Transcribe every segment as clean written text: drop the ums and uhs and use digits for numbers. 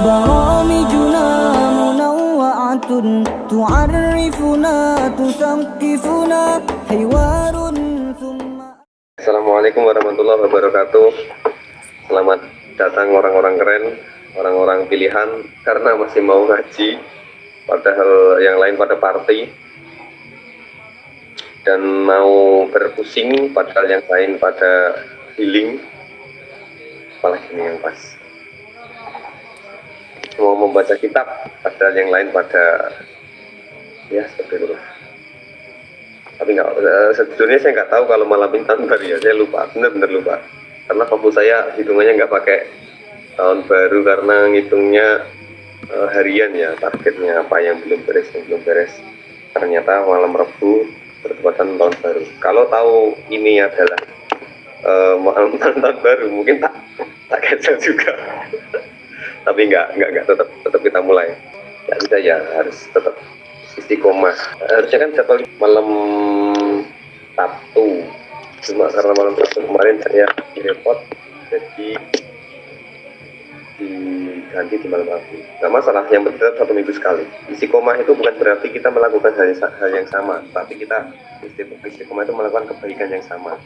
برامجنا منوعة تعرفنا تثقفنا حوار ثم. Assalamualaikum warahmatullahi wabarakatuh. Selamat datang orang-orang keren, orang-orang pilihan, karena masih mau ngaji, padahal yang lain pada party, dan mau berpusing padahal yang lain pada healing. Apalagi ini yang pas mau membaca kitab padahal yang lain pada ya seperti itu. Tapi sejujurnya saya nggak tahu kalau malam ini tahun baru ya, saya lupa, bener-bener lupa, karena fokus saya hitungannya nggak pakai tahun baru karena ngitungnya harian ya, targetnya apa yang belum beres, ternyata malam Rabu bertepatan tahun baru. Kalau tahu ini adalah malam tahun baru mungkin tak cancel juga. Tapi enggak, tetap kita mulai. Ya udah ya, harus tetap istiqomah. Harusnya kan jadwal malam Sabtu, cuma karena malam Sabtu kemarin saya direpot, jadi diganti di malam Rabu. Nggak masalah, yang penting tetap 1 minggu sekali. Istiqomah itu bukan berarti kita melakukan hal yang sama, tapi kita istiqomah itu melakukan kebaikan yang sama,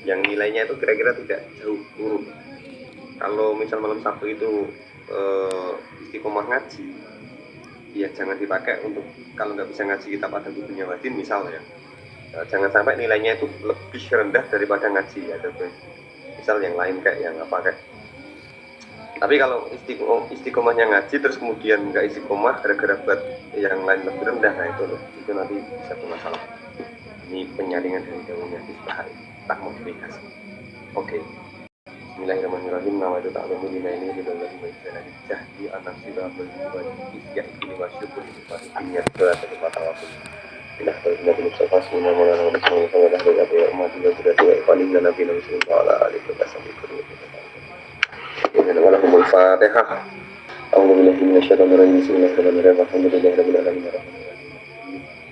yang nilainya itu kira-kira tidak jauh buruk. Kalau misal malam Sabtu itu istiqomah ngaji, ya jangan dipakai untuk kalau nggak bisa ngaji kita pada bukunya wadin misal ya. Jangan sampai nilainya itu lebih rendah daripada ngaji ya, misal yang lain kayak yang apa kayak. Tapi kalau istiqomahnya ngaji terus kemudian nggak istiqomah gara-gara buat yang lain lebih rendah, nah itu nanti bisa bermasalah. Ini penyaringan dari daunnya tak modifikasi. Oke. Bismillahirrahmanirrahim. Nama itu tak lumu dina ini billahi wa ijazah jahdi anak sirah berbuat isya ini wasyukur ini niat berat dari mata waktu. Bila terjadi mustafa sunnah maulana rasulullah sallallahu alaihi wa sallam juga dua paling dan nabi sallallahu alaihi wa sallam. Ini adalah Al-Fatihah. A'udzubillahi minasyaitonir rajim. Bismillahirrahmanirrahim. Alhamdulillahirabbil alamin.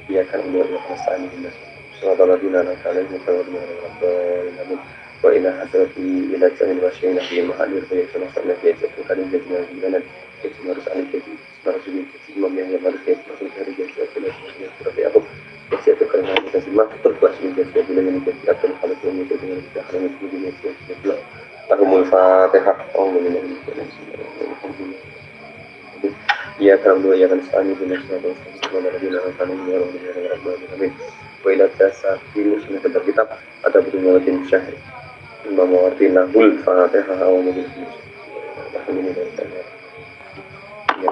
Ya kan wa nasta'inu billahi. Sallallahu alaihi wa sallam. Wa ila hadrati ila jahil wa syai'na fi mahalir wa yakuna sallallahu alaihi wa sallam jadinya bilanan itu harus alih jadi harus imam yang harus jadi dari jadi seperti apa jadi itu karena kita simak terbuat jadi bilan yang jadi akan kalau yang itu dengan tidak hanya itu di media sosial. Tahumul Fatihah. Ya kamu ya kan sani dengan sahabat semua dari dalam kami ya Rabbul wa ila jasa ini sudah kitab ada bunyi watin syahri Imam Wartinahul Fatihah awal ya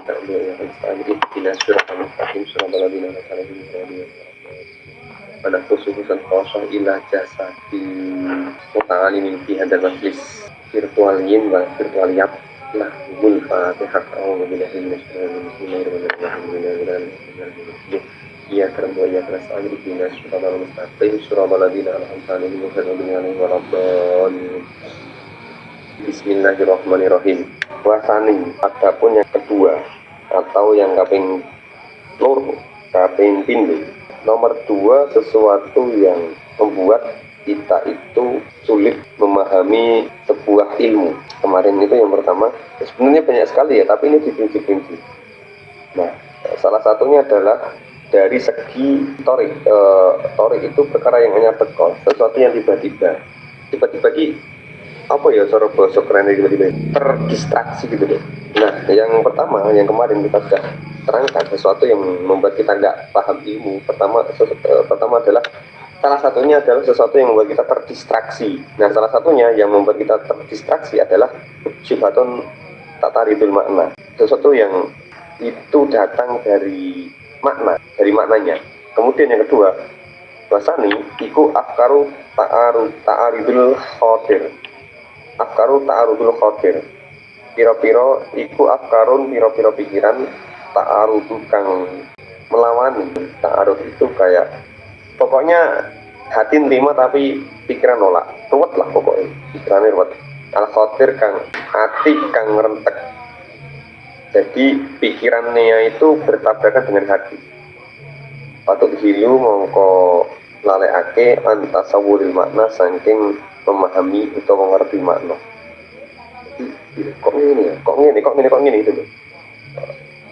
kamu ya kan sani ila surah al-Fatihah surah baladina al-Fatihah pada khususan khosah ila jasa di muta'ali mimpi hadal majlis virtualin wa virtualiyat lah bul Fatihah awal ya kerana ya keras angin dinas surah al-mustaqim surah baladina al-hamdani Bismillahirrahmanirrahim. Wasani adapun yang kedua atau yang kaping loro kaping pindho nomor 2 sesuatu yang membuat kita itu sulit memahami sebuah ilmu. Kemarin itu yang pertama sebenarnya banyak sekali ya, tapi ini dipinci-pinci. Nah, salah satunya adalah dari segi torik. Torik itu perkara yang hanya teko, sesuatu yang tiba-tiba di apa ya cara bahasa keren tiba-tiba terdistraksi gitu deh. Nah, yang pertama yang kemarin kita sudah terangkan sesuatu yang membuat kita nggak paham ilmu. Pertama adalah salah satunya adalah sesuatu yang membuat kita terdistraksi. Nah, salah satunya yang membuat kita terdistraksi adalah syubhatun tataridul makna, sesuatu yang itu datang dari makna, dari maknanya. Kemudian yang kedua, wasani iku afkaru ta'arudul khotir. Afkaru ta'arudul khotir. piro-piro iku afkarun piro-piro pikiran ta'arudu kang melawan. Ta'arud itu kayak pokoknya hati nerima tapi pikiran nolak, ruwet lah pokoknya, pikirannya ruwet. Al khotir kang hati kang ngerentek, jadi pikirannya itu bertabrakan dengan hati. Patut hilu mongko lalekake antasawuril makna saking memahami atau mengerti makna. Kok gini itu loh.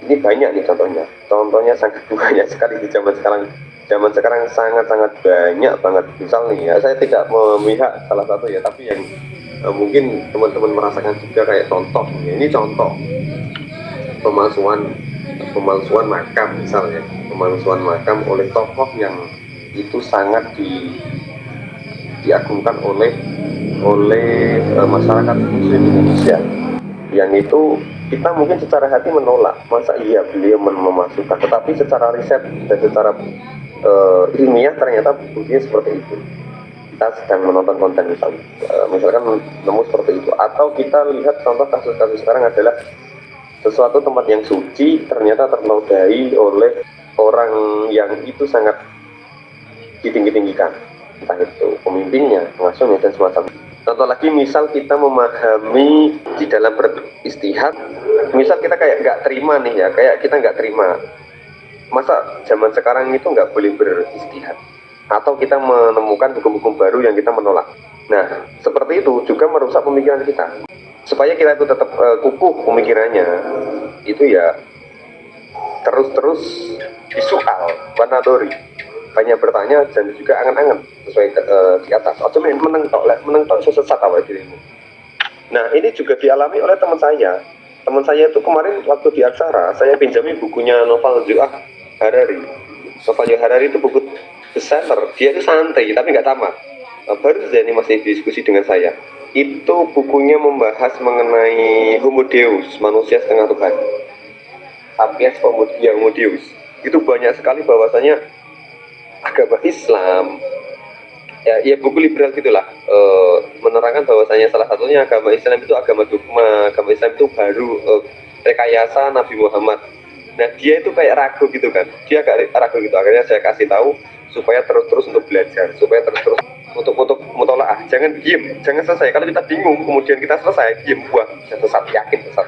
Ini banyak nih contohnya sangat banyak sekali di zaman sekarang sangat banyak banget. Misal nih ya, saya tidak memihak salah satu ya, tapi yang mungkin teman-teman merasakan juga kayak contoh ya. Ini contoh pemalsuan makam misalnya, pemalsuan makam oleh tokoh yang itu sangat diagungkan oleh masyarakat muslim Indonesia, yang itu kita mungkin secara hati menolak, masa iya beliau memasukkan, tetapi secara riset dan secara ilmiah ternyata buktinya seperti itu. Kita sedang menonton konten misalkan nemu seperti itu, atau kita lihat contoh kasus-kasus sekarang adalah sesuatu tempat yang suci ternyata ternodai oleh orang yang itu sangat ditinggi-tinggikan, entah itu pemimpinnya, pengasuhnya dan semacam. Contoh lagi, misal kita memahami di dalam beristihad, misal kita kayak nggak terima nih ya, kayak kita nggak terima masa zaman sekarang itu nggak boleh beristihad, atau kita menemukan hukum-hukum baru yang kita menolak. Nah, seperti itu juga merusak pemikiran kita. Supaya kita itu tetap kukuh pemikirannya, itu ya terus disoal, wanadori, banyak bertanya dan juga angan-angan sesuai di atas. Ojo meneng tok sesat awal dirimu. Nah, ini juga dialami oleh teman saya. Teman saya itu kemarin waktu di Aksara, saya pinjami bukunya Noval Zu'ah Harari. Noval Zu'ah Harari itu buku bestseller. Dia itu santai tapi nggak tamat. Baru saja ini masih diskusi dengan saya. Itu bukunya membahas mengenai Homo Deus, manusia setengah Tuhan. Sapiens Homo Deus. Itu banyak sekali bahwasanya agama Islam, ya buku liberal gitulah, menerangkan bahwasanya salah satunya agama Islam itu agama dogma, agama Islam itu baru rekayasa Nabi Muhammad. Nah, dia itu kayak ragu gitu kan, dia agak ragu gitu. Akhirnya saya kasih tahu supaya terus untuk belajar, supaya terus untuk mutolaah, jangan diem, jangan selesai. Kalau kita bingung kemudian kita selesai diem, wah sesat, yakin sesat.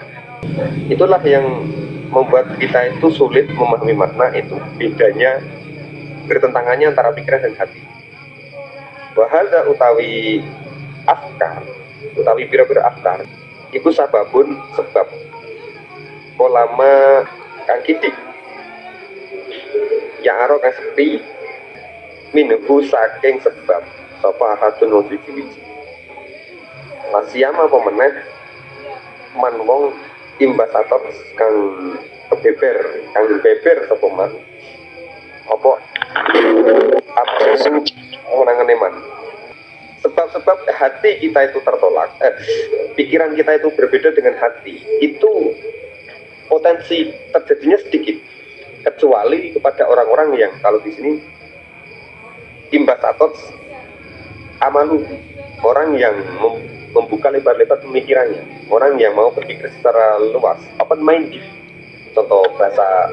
Itulah yang membuat kita itu sulit memahami makna. Itu bedanya, bertentangannya antara pikiran dan hati. Wahada utawi afkar, utawi pira-pira afkar, iku sababun sebab kolama kang kidik ya aro kang sepi minuhu saking sebab sapa hatun wong wiji-wiji masiyama pemeneh man wong imbasatot kang beber sapa man apa absen menangane man. Sebab-sebab hati kita itu tertolak, pikiran kita itu berbeda dengan hati, itu potensi terjadinya sedikit, kecuali kepada orang-orang yang kalau di sini imbasatot amalu, orang yang membuka lebar-lebar pemikirannya, orang yang mau berpikir secara luas, open minded. Contoh bahasa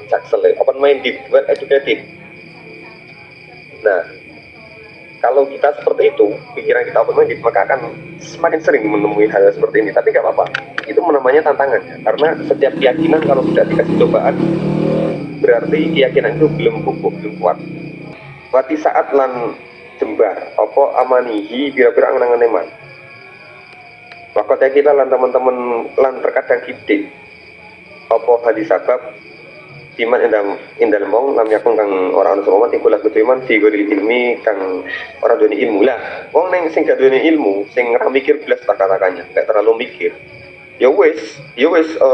Jaksel, open minded, well educated. Nah, kalau kita seperti itu, pikiran kita open minded, maka akan semakin sering menemui hal seperti ini. Tapi nggak apa-apa, itu namanya tantangan. Karena setiap keyakinan kalau tidak dikasih cobaan, berarti keyakinan itu belum kukuh, belum kuat. Wati saat lan jembar, opo amanihi bira-bira angan-angan eman. Waktu kita lan teman-teman lan terkadang kidik, opo hadis sabab iman indal mong lam yakun kang ora ana sapa iku lagu iman fi gori ilmi kang ora duwe ilmu lah. Wong ning sing gak duwe ilmu, sing ora mikir belas kata-katanya, gak terlalu mikir. Ya wis,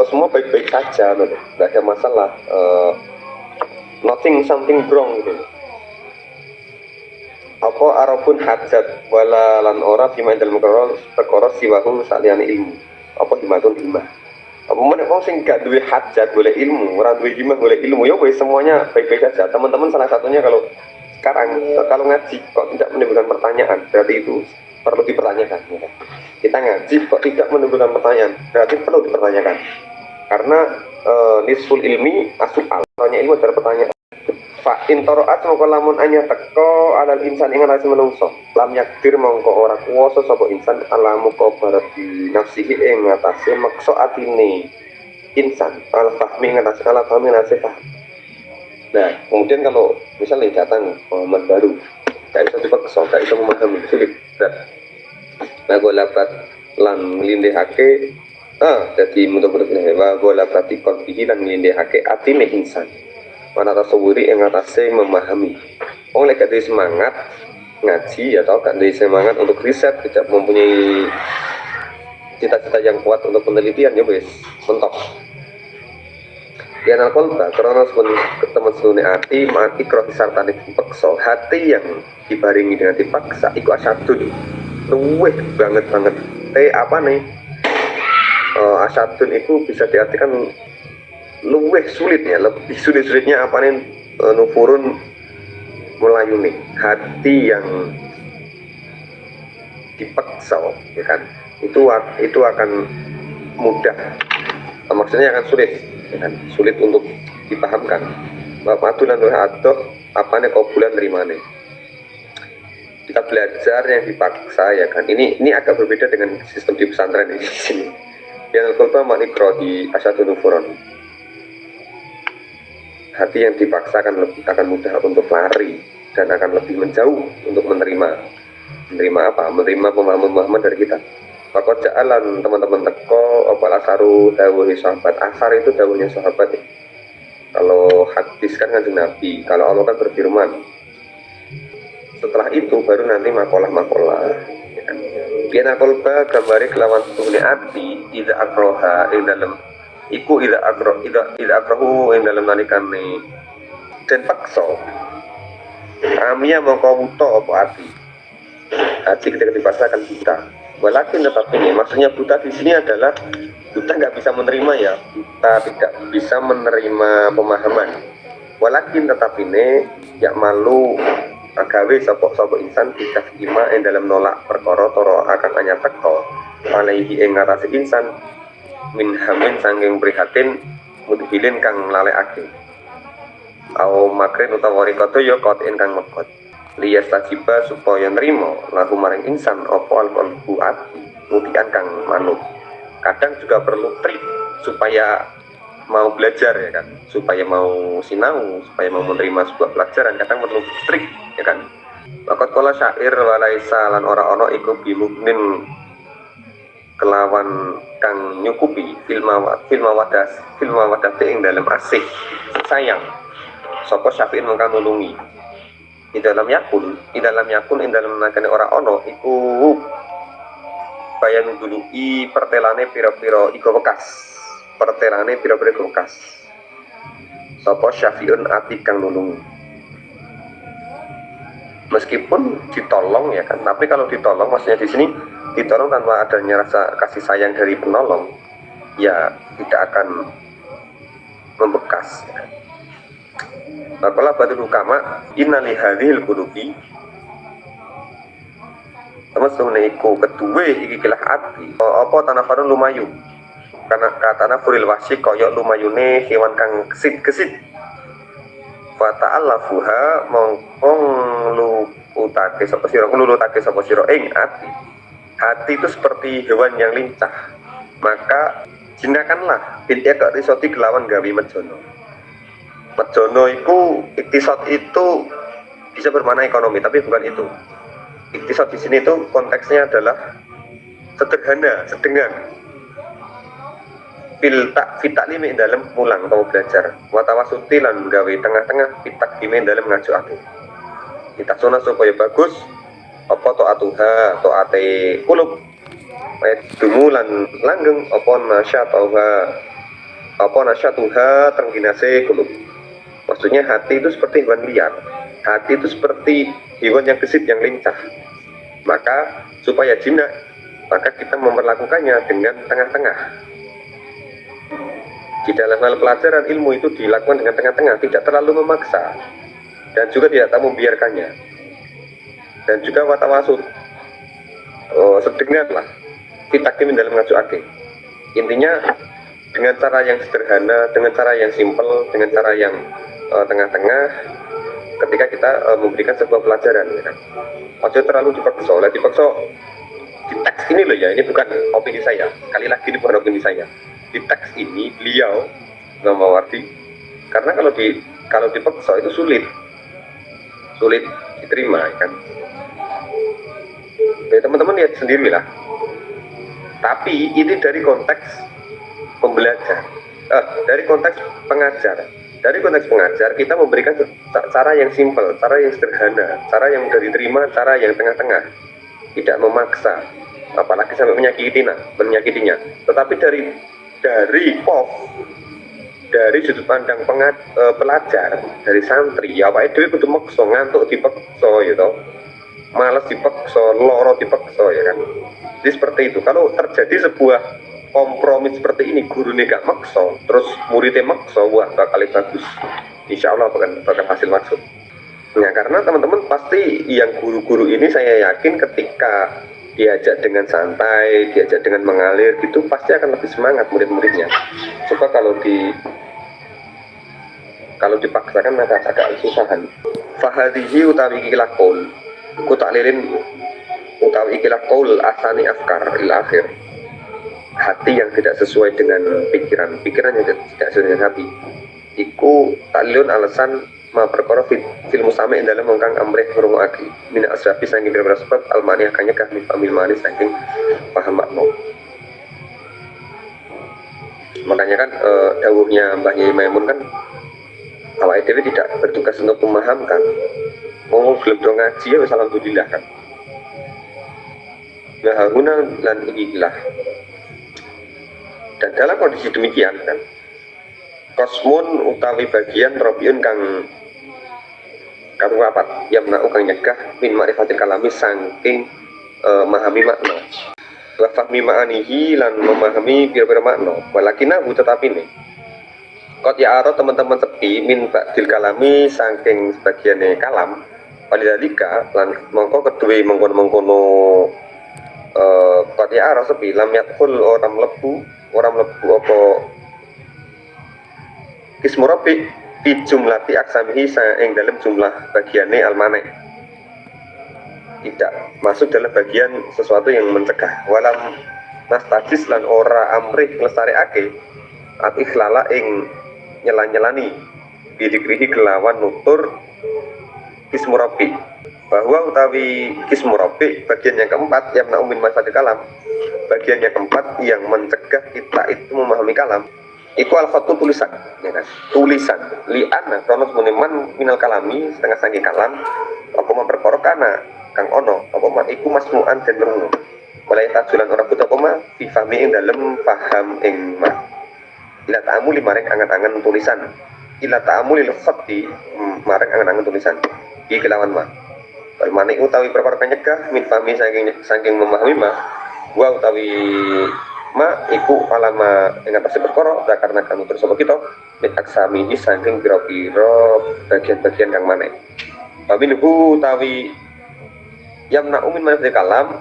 semua baik-baik saja loh. Gak ada masalah. Nothing something wrong gitu. Apa arapun hajat wala lan ora fi dalam perkara siwahu saliyane ilmu. Apa himatun ilmah. Apa mana wong sing gak duwe hajat boleh ilmu, ora duwe himah boleh ilmu, ya wis semuanya baik-baik saja. Teman-teman salah satunya kalau sekarang kalau ngaji kok tidak menimbulkan pertanyaan, berarti itu perlu dipertanyakan ya kan? Kita ngaji kok tidak menimbulkan pertanyaan, berarti perlu dipertanyakan karena nisful ilmi asu'al, tanya ilmu adalah pertanyaan. Fa intoroat mongko lamun anya teko alal insan ing ngatasi menungso lam yakdir mongko ora kuwasa sapa insan alamu qabarat di nafsihi ing ngatasi maksa atine insan al fahmi ngatasi ala fahmi ngatasi paham. Nah kemudian kalau misalnya datang Muhammad baru gak bisa dipaksa, gak bisa memahami, sulit berat. Nah golabat lan nglindihake jadi mudah-mudahan wa golabat qalbihi lan nglindihake atine insan mana tasawuri yang atasnya memahami. Oleh gak ada semangat ngaji atau gak ada semangat untuk riset, tidak mempunyai cita-cita yang kuat untuk penelitian, ya wes mentok. Yang alkolba karena teman seluruh hati mati kroh sartane dipaksa, hati yang dibaringi dengan dipaksa iku asyadun luweh banget apa nih asyadun itu bisa diartikan luweh sulitnya, lebih sulit-sulitnya apa nih nufurun melayuni hati yang dipaksa, ya kan? Itu akan mudah, maksudnya akan sulit, ya kan? Sulit untuk dipahamkan. Matulan atau apa nih bulan nerimane. Kita belajar yang dipaksa, ya kan? Ini agak berbeda dengan sistem di pesantren di sini. Yang kulpa manikro di asyadun nufuron. Hati yang dipaksa akan mudah untuk lari dan akan lebih menjauh untuk menerima apa? Menerima pemahaman dari kita. Pakot jalan teman-teman teko opal asaru dawuhi sahabat. Asar itu dawuhnya sahabat ya. Kalau hadis kan kanjeng Nabi, kalau Allah kan berfirman. Setelah itu baru nanti makolah ya kan? Biar kolba gambari kelawan tuhni ati ida akroha ing dalam iku ida akrohu ing dalam nalikane dan paksa amia mongko wuta apa hati ketika dipaksa akan buta. Walakin tetapi ini maksudnya buta di sini adalah buta nggak bisa menerima, ya buta tidak bisa menerima pemahaman. Walakin tetapi ini ya malu agawe sopok insan tidak ima yang dalam nolak perkara toro akan hanya teko alaihi ing ngatasi insan min hamin sanging prihatin mudhilin kang lalekake au makrin utawa rikata ya qatin kang mekot liyas tajiba supaya nrimo lahu maring insan apa alqalbu ati mutian kang manut. Kadang juga perlu trik supaya mau belajar, ya kan, supaya mau sinau, supaya mau menerima sebuah pelajaran, kadang perlu trik, ya kan. Maka kala syair walaisa lan ora ana iku bimuknin kelawan kang nyukupi filmawadah ing dalam asih sayang sapa syafi'in mengkang nulungi di dalam yakun ing dalam nakane ora ono iku bayan dului pertelane pira-pira iku bekas sapa syafi'un ati kang nulungi. Meskipun ditolong, ya kan, tapi kalau ditolong maksudnya di sini ditolong tanpa adanya rasa kasih sayang dari penolong, ya tidak akan membekas. Makalah batu hukama innali hadhil qulubi teman-teman iku kedua iki kilah ati apa tanafarun lumayu karena katana furil wasi koyok lumayune hewan kang kesit fa ta'allafuha mongkong lulutake sapa sira ing hati itu seperti hewan yang lincah, maka jinakanlah bil iqtisadi kelawan gawe mejono itu iktisad itu bisa bermakna ekonomi, tapi bukan itu. Iktisad di sini itu konteksnya adalah sederhana, sedengan fitaklimi dalam pulang atau belajar watawasuti lan gawe tengah-tengah fitaklimi dalam ngajokake kita sunah supaya bagus apa to'ate kulub dumulan langgeng apa nasyatuha tengginase kulub. Maksudnya hati itu seperti hewan liar, hati itu seperti hewan yang gesit, yang lincah. Maka supaya jinak, maka kita memperlakukannya dengan tengah-tengah. Di dalam hal pelajaran ilmu itu dilakukan dengan tengah-tengah, tidak terlalu memaksa dan juga tidak tahu membiarkannya. Dan juga watawasud, sedengan lah fitakim dalam ngajuake. Intinya dengan cara yang sederhana, dengan cara yang simpel, dengan cara yang tengah-tengah, ketika kita memberikan sebuah pelajaran, ya kan? Ojo terlalu dipaksa. Di teks ini loh ya, ini bukan opini saya. Sekali lagi ini bukan opini saya. Di teks ini beliau Imam Mawardi, karena kalau dipaksa itu sulit diterima, ya kan? Ya, teman-teman lihat sendiri lah. Tapi ini dari konteks pembelajar, dari konteks pengajar. Dari konteks pengajar kita memberikan cara yang simpel, cara yang sederhana, cara yang mudah diterima, cara yang tengah-tengah, tidak memaksa, apalagi sampai menyakitinya. Tetapi dari sudut pandang pelajar, dari santri, ya Pak Edwi kudu maksa, ngantuk dipaksa, gitu, malas dipaksa, loro dipaksa, ya kan. Jadi seperti itu. Kalau terjadi sebuah kompromi seperti ini, gurunya gak maksa, terus muridnya maksa, wah bakal bagus. Insya Allah bakal hasil maksud. Nah, karena teman-teman pasti yang guru-guru ini saya yakin ketika diajak dengan santai, diajak dengan mengalir gitu, pasti akan lebih semangat murid-muridnya. Coba kalau dipaksakan agak susahan. Fahadihi utawi ikilah qaul, ku taklilin utawi ikilah qaul asani afkar ila akhir. Hati yang tidak sesuai dengan pikiran yang tidak sesuai dengan hati. Iku taklilun alasan ma perkara fil musami dalam mengkang amrih ngrungokake min asrafi saking beberapa sebab almani akanya kah min famil manis saking paham makna. Makanya kan dawuhnya Mbah Yai Maimun kan, awake dhewe tidak bertugas untuk memahamkan. Mau gelem do ngaji ya wis alhamdulillah kan. Nah, guna lan ikilah. Dan dalam kondisi demikian kan, kosmun utawi bagian robiun kang wapat yamna kang nyegah min ma'rifatil kalami saking memahami makna wa fahmi ma'anihi lan memahami pira-pira makna. Walakinahu tetapi nih kot ya aro teman-teman sepi min ba'dil kalami saking sebagiannya kalam walidalika lan mongko kedue mengkono kot ya aro sepi lam yatkul orang mlebu apa kismu rabi fi jumlati aksamihi ing dalam jumlah bagiannya almane, tidak masuk dalam bagian sesuatu yang mencegah. Walam nastajis lan ora amrih nglestarekake at ikhlala ing nyelani bidikrihi kelawan nutur kismu rabi, bahwa utawi kismu rabi bagian yang keempat yang naumin masalah kalam, bagian yang keempat yang mencegah kita itu memahami kalam, iku al-khatu tulisan, ya kan? Tulisan li'ana kronos muniman minal kalami setengah sangi kalam apa memperkara kana kang ono apa man iku masmu'an dan ngrungu walai tajulan ora buta apa ma fi fahmi ing dalem paham ing ma ila ta'amuli maring angan-angan tulisan ila ta'amuli khatti maring angan-angan tulisan iki kelawan ma wal mani utawi perkara nyegah min fahmi saking memahami ma wa utawi ma iku alama ing atase perkara karena kanu terus apa kita mit aksamihi saking pira-pira bagian-bagian kang maneh. Babi niku utawi yamna umin maneh kalam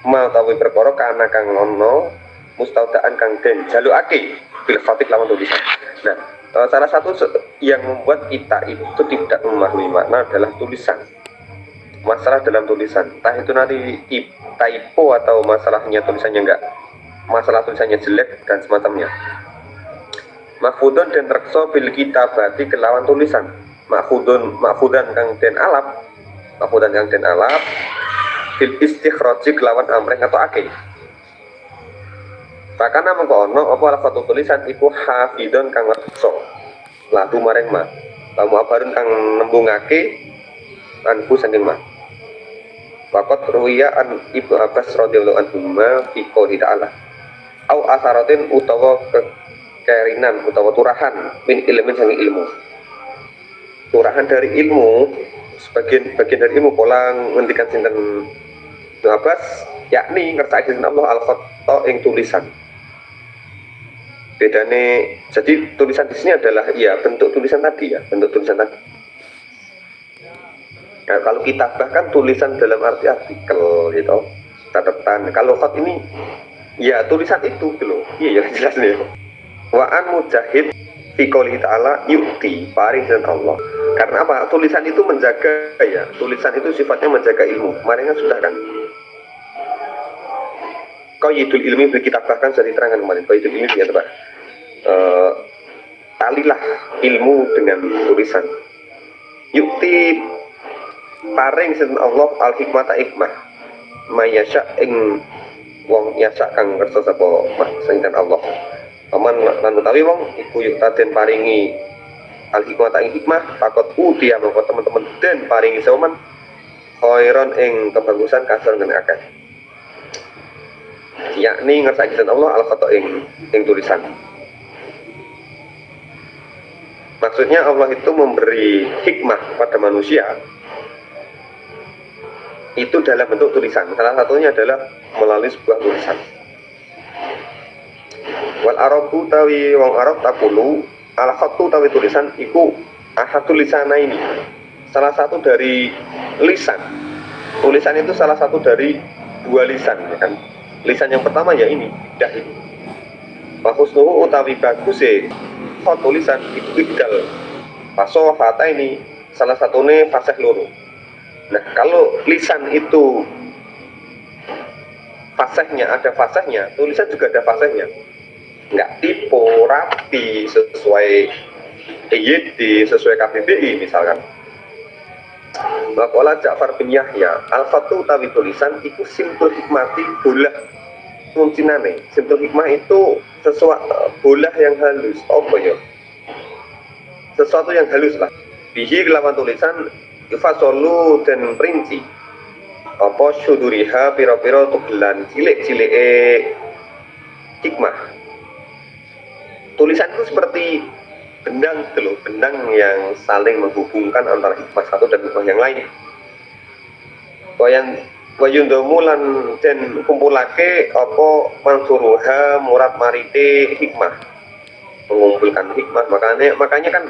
ma utawi perkara kana kang ono mustaudaan kang den jalukake bil khatik lawan tulisan. Nah, salah satu yang membuat kita itu tidak memahami makna adalah tulisan. Masalah dalam tulisan, entah itu nanti typo atau masalahnya tulisannya enggak, masalah tulisannya jelek dan semacamnya. Mahfudun dan rekso bil kitabati kelawan tulisan. Mahfudan kang den alap bil istikhraji kelawan amreh atau akeh. Pakana mengko ono apa lafatu tulisan iku hafidun kang rekso lagu maring ma. Lamu abarun kang nembungake anku saking ma. Waqat ruwiya an Ibnu Abbas radhiyallahu anhu fi qouli ta'ala au asaratin utawa kekerinan utawa turahan min ilmin sangi ilmu. Turahan dari ilmu, sebagian dari ilmu pola ngendikan sinten Ibnu Abbas yakni ngerti sinten Allah al-khatta ing tulisan. Bedane jadi tulisan di sini adalah ya bentuk tulisan tadi ya, bentuk tulisan tadi. Nah, kalau kita bahkan tulisan dalam arti artikel gitu, catatan. Kalau khat ini ya tulisan itu gitu loh. Iya ya jelas nih. Wa an mujahid fi qouli ta'ala yu'ti paring dan Allah. Karena apa? Tulisan itu menjaga ya. Tulisan itu sifatnya menjaga ilmu. Kemarin kan sudah kan. Qaidul ilmi kita bahkan sudah diterangkan kemarin. Qaidul ilmi ya teman. Talilah ilmu dengan tulisan. Yu'ti paring sinten Allah al hikmata hikmah mayasya ing wong yasa kang kersa sapa sinten Allah aman lan utawi wong iku yuk taden paringi al hikmata ing hikmah takut utia mongko teman-teman den paringi saman khairon ing kebagusan kasar ngene akeh yakni ngersake sinten Allah al khata ing tulisan. Maksudnya Allah itu memberi hikmah pada manusia itu dalam bentuk tulisan. Salah satunya adalah melalui sebuah tulisan. Wal arabu tawi wong Arab takulu al khatu tawi tulisan iku ahadul lisana ini. Salah satu dari lisan. Tulisan itu salah satu dari dua lisan ya kan. Lisan yang pertama ya ini dah ini. Wa husnuhu utawi bagus tulisan itu ibdal. Faso fata ini salah satunya fasih loro. Nah, kalau lisan itu fasihnya ada fasihnya, tulisan juga ada fasihnya. Nggak tipe, rapi, sesuai EYD, sesuai KBBI misalkan. Waqala Ja'far bin Yahya, al-fatu utawi tulisan iku simtul hikmati bolah muncinane. Simtul hikmah itu sesuatu bolah yang halus. Apa ya? Sesuatu yang halus lah. Bihi kelawan tulisan ifasolu dan perinci apa syuduriha piro-piro tugelan cilik-cilik hikmah. Tulisan itu seperti benang gitu loh, benang yang saling menghubungkan antara hikmah satu dan hikmah yang lain. Wayundomu lan den kumpulake apa mansuruha murad marite hikmah, mengumpulkan hikmah. Makanya kan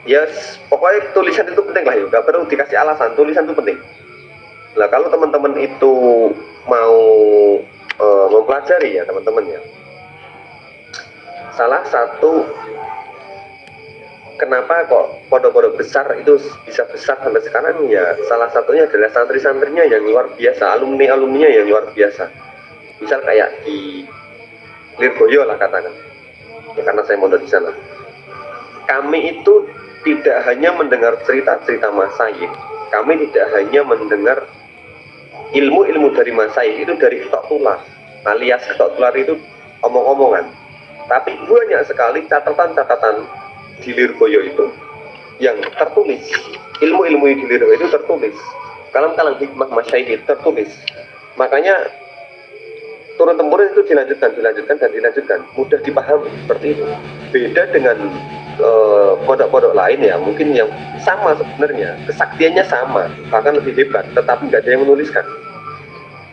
yes, pokoknya tulisan itu penting lah ya, nggak perlu dikasih alasan, tulisan itu penting. Nah kalau teman-teman itu mau mempelajari ya teman-teman ya, salah satu kenapa kok pondok-pondok besar itu bisa besar sampai sekarang ya, salah satunya adalah santri-santrinya yang luar biasa, alumni-alumninya yang luar biasa. Misal kayak di Lirboyo lah katakan, ya karena saya mondok di sana. Kami itu tidak hanya mendengar cerita-cerita masyayikh, kami tidak hanya mendengar ilmu-ilmu dari masyayikh itu dari ketok tular, alias ketok tular itu omong-omongan, tapi banyak sekali catatan-catatan di Lirboyo itu yang tertulis. Ilmu-ilmu di Lirboyo itu tertulis, kalam-kalam hikmah masyayikh itu tertulis. Makanya turun-temurun itu dilanjutkan, mudah dipahami seperti itu. Beda dengan pondok-pondok lain ya, mungkin yang sama sebenarnya, kesaktiannya sama, bahkan lebih hebat, tetapi nggak ada yang menuliskan.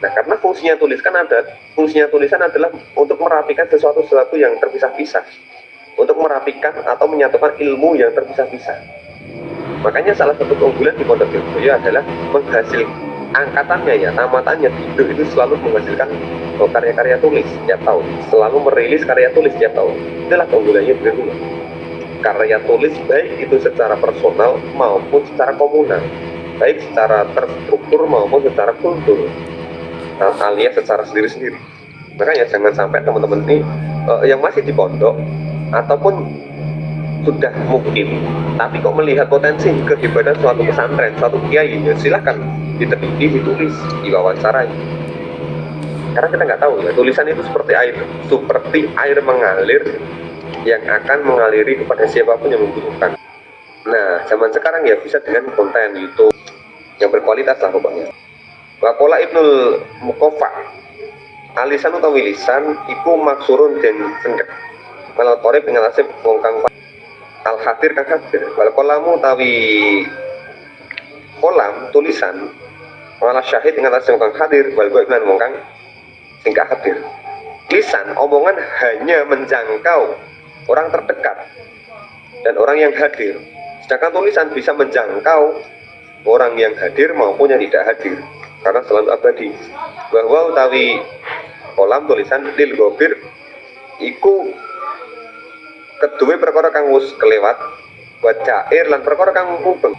Nah, karena fungsinya tulisan adalah untuk merapikan sesuatu yang terpisah-pisah, untuk merapikan atau menyatukan ilmu yang terpisah-pisah. Makanya salah satu keunggulan di Pondok Lirboyo adalah menghasilkan angkatannya ya, tamatannya itu selalu menghasilkan karya-karya tulis setiap tahun, selalu merilis karya tulis setiap tahun. Itulah keunggulannya Lirboyo. Karya tulis baik itu secara personal maupun secara komunal, baik secara terstruktur maupun secara kultur, alias secara sendiri-sendiri. Makanya jangan sampai teman-teman ini yang masih di pondok ataupun sudah mungkin tapi kok melihat potensi kehebatan suatu pesantren, suatu kiai, ya silahkan diteliti, ditulis, diwawancarai. Karena kita nggak tahu ya, tulisan itu seperti air mengalir yang akan mengaliri kepada siapapun yang membutuhkan. Nah, zaman sekarang ya bisa dengan konten YouTube yang berkualitas lah pokoknya. Waqala Ibnul Muqaffa, alisan utawi lisan iku maksurun den cendhek. Malal qorib ing atase wong kang al hadir kang hadir. Wal qalamu utawi kolam tulisan wala syahid ing atase wong kang hadir, wal ghaib lan wong kang sing hadir. Lisan omongan hanya menjangkau orang terdekat dan orang yang hadir. Sedangkan tulisan bisa menjangkau orang yang hadir maupun yang tidak hadir karena selalu abadi. Bahwa utawi kolam tulisan lil gobir iku kedua perkara kang wis kelewat wa cair lan perkara kang mubeng.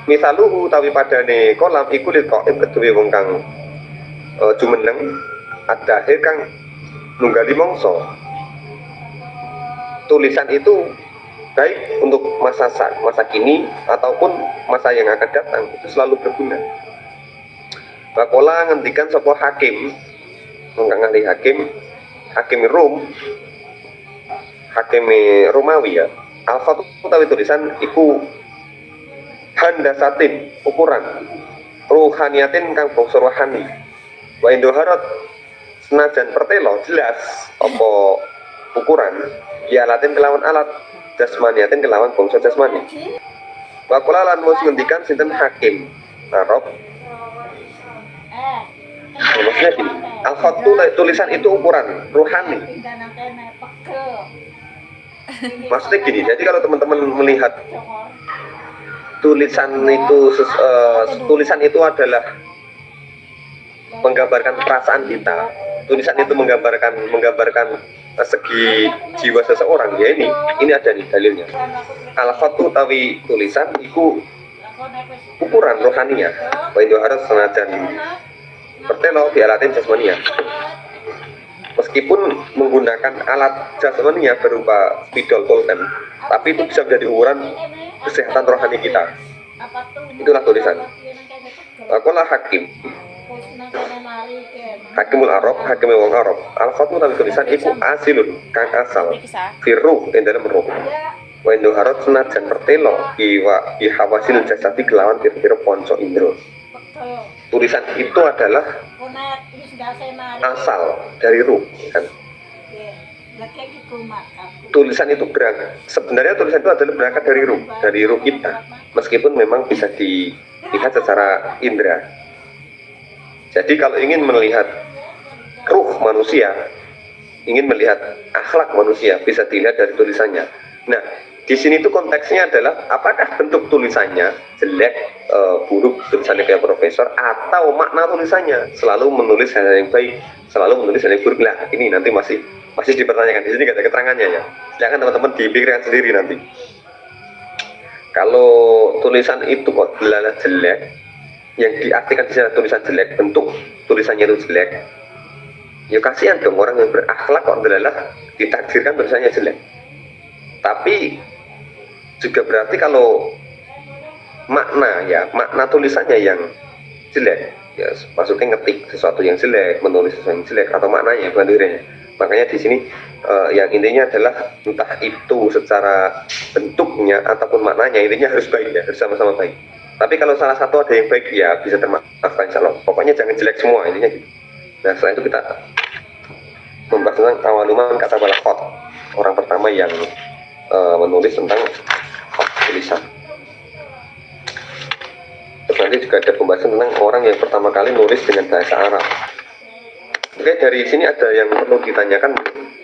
Misaluhu utawi padane kolam iku lil qaim kedua wong kang jumeneng adahir kang nunggali mangsa. Tulisan itu baik untuk masa kini ataupun masa yang akan datang itu selalu berguna. Bakola ngendikan sapa hakim, engkang ahli hakim Rom, hakim Romawi ya. Alfa utawi tulisan iku handasatin ukuran ruhaniatin kang bangsa rohani. Wa indoharat senajan pertelo jelas apa ukuran ya latin kelawan alat jasmaniatin kelawan bangsa jasmani. Wakola lan mesti ngendikan sinten hakim Arab. Maksudnya gini, al-khatu tulisan itu ukuran ruhani. Maksudnya gini, jadi kalau teman-teman melihat tulisan itu adalah menggambarkan perasaan kita. Tulisan itu menggambarkan segi jiwa seseorang, ya ini ada nih dalilnya. Al-khatu tawi tulisan itu ukuran rohaninya. Wa itu harus senajan pertelo di alatin jasmania. Meskipun menggunakan alat jasmania berupa spidol pulpen, tapi itu bisa menjadi ukuran kesehatan rohani kita. Itulah tulisan. Akulah Hakimul Arab, hakim wong Arab. Al-khatu tawi tulisan iku asilun kang asal firruh ing dalam roh. Wa indoharat senajan pertelo bi hawasil jasadi kelawan pira-pira ponco indro. Tulisan itu adalah asal dari ruh kan. Tulisan itu sebenarnya tulisan itu adalah berangkat dari ruh kita, meskipun memang bisa dilihat secara indera. Jadi kalau ingin melihat ruh manusia, ingin melihat akhlak manusia, bisa dilihat dari tulisannya. Nah, di sini tuh konteksnya adalah apakah bentuk tulisannya jelek, buruk tulisannya kayak profesor, atau makna tulisannya selalu menulis hal yang baik, selalu menulis hal yang buruk. Nah, ini nanti masih dipertanyakan. Di sini nggak ada keterangannya ya. Silakan teman-teman dipikirkan sendiri nanti. Kalau tulisan itu kok adalah jelek, yang diartikan di sana tulisan jelek, bentuk tulisannya itu jelek, ya kasihan dong orang yang berakhlak kok adalah ditakdirkan tulisannya jelek. Tapi juga berarti kalau makna tulisannya yang jelek, ya maksudnya ngetik sesuatu yang jelek, menulis sesuatu yang jelek, atau maknanya bukan dirinya. Makanya di sini yang intinya adalah entah itu secara bentuknya ataupun maknanya, intinya harus baik ya, harus sama-sama baik. Tapi kalau salah satu ada yang baik ya bisa termaafkan insya Allah. Pokoknya jangan jelek semua, intinya gitu. Nah setelah itu kita membahas tentang awaluman kata balakot, orang pertama yang menulis tentang tulisan. Terus nanti juga ada pembahasan tentang orang yang pertama kali nulis dengan bahasa Arab. Oke, dari sini ada yang perlu ditanyakan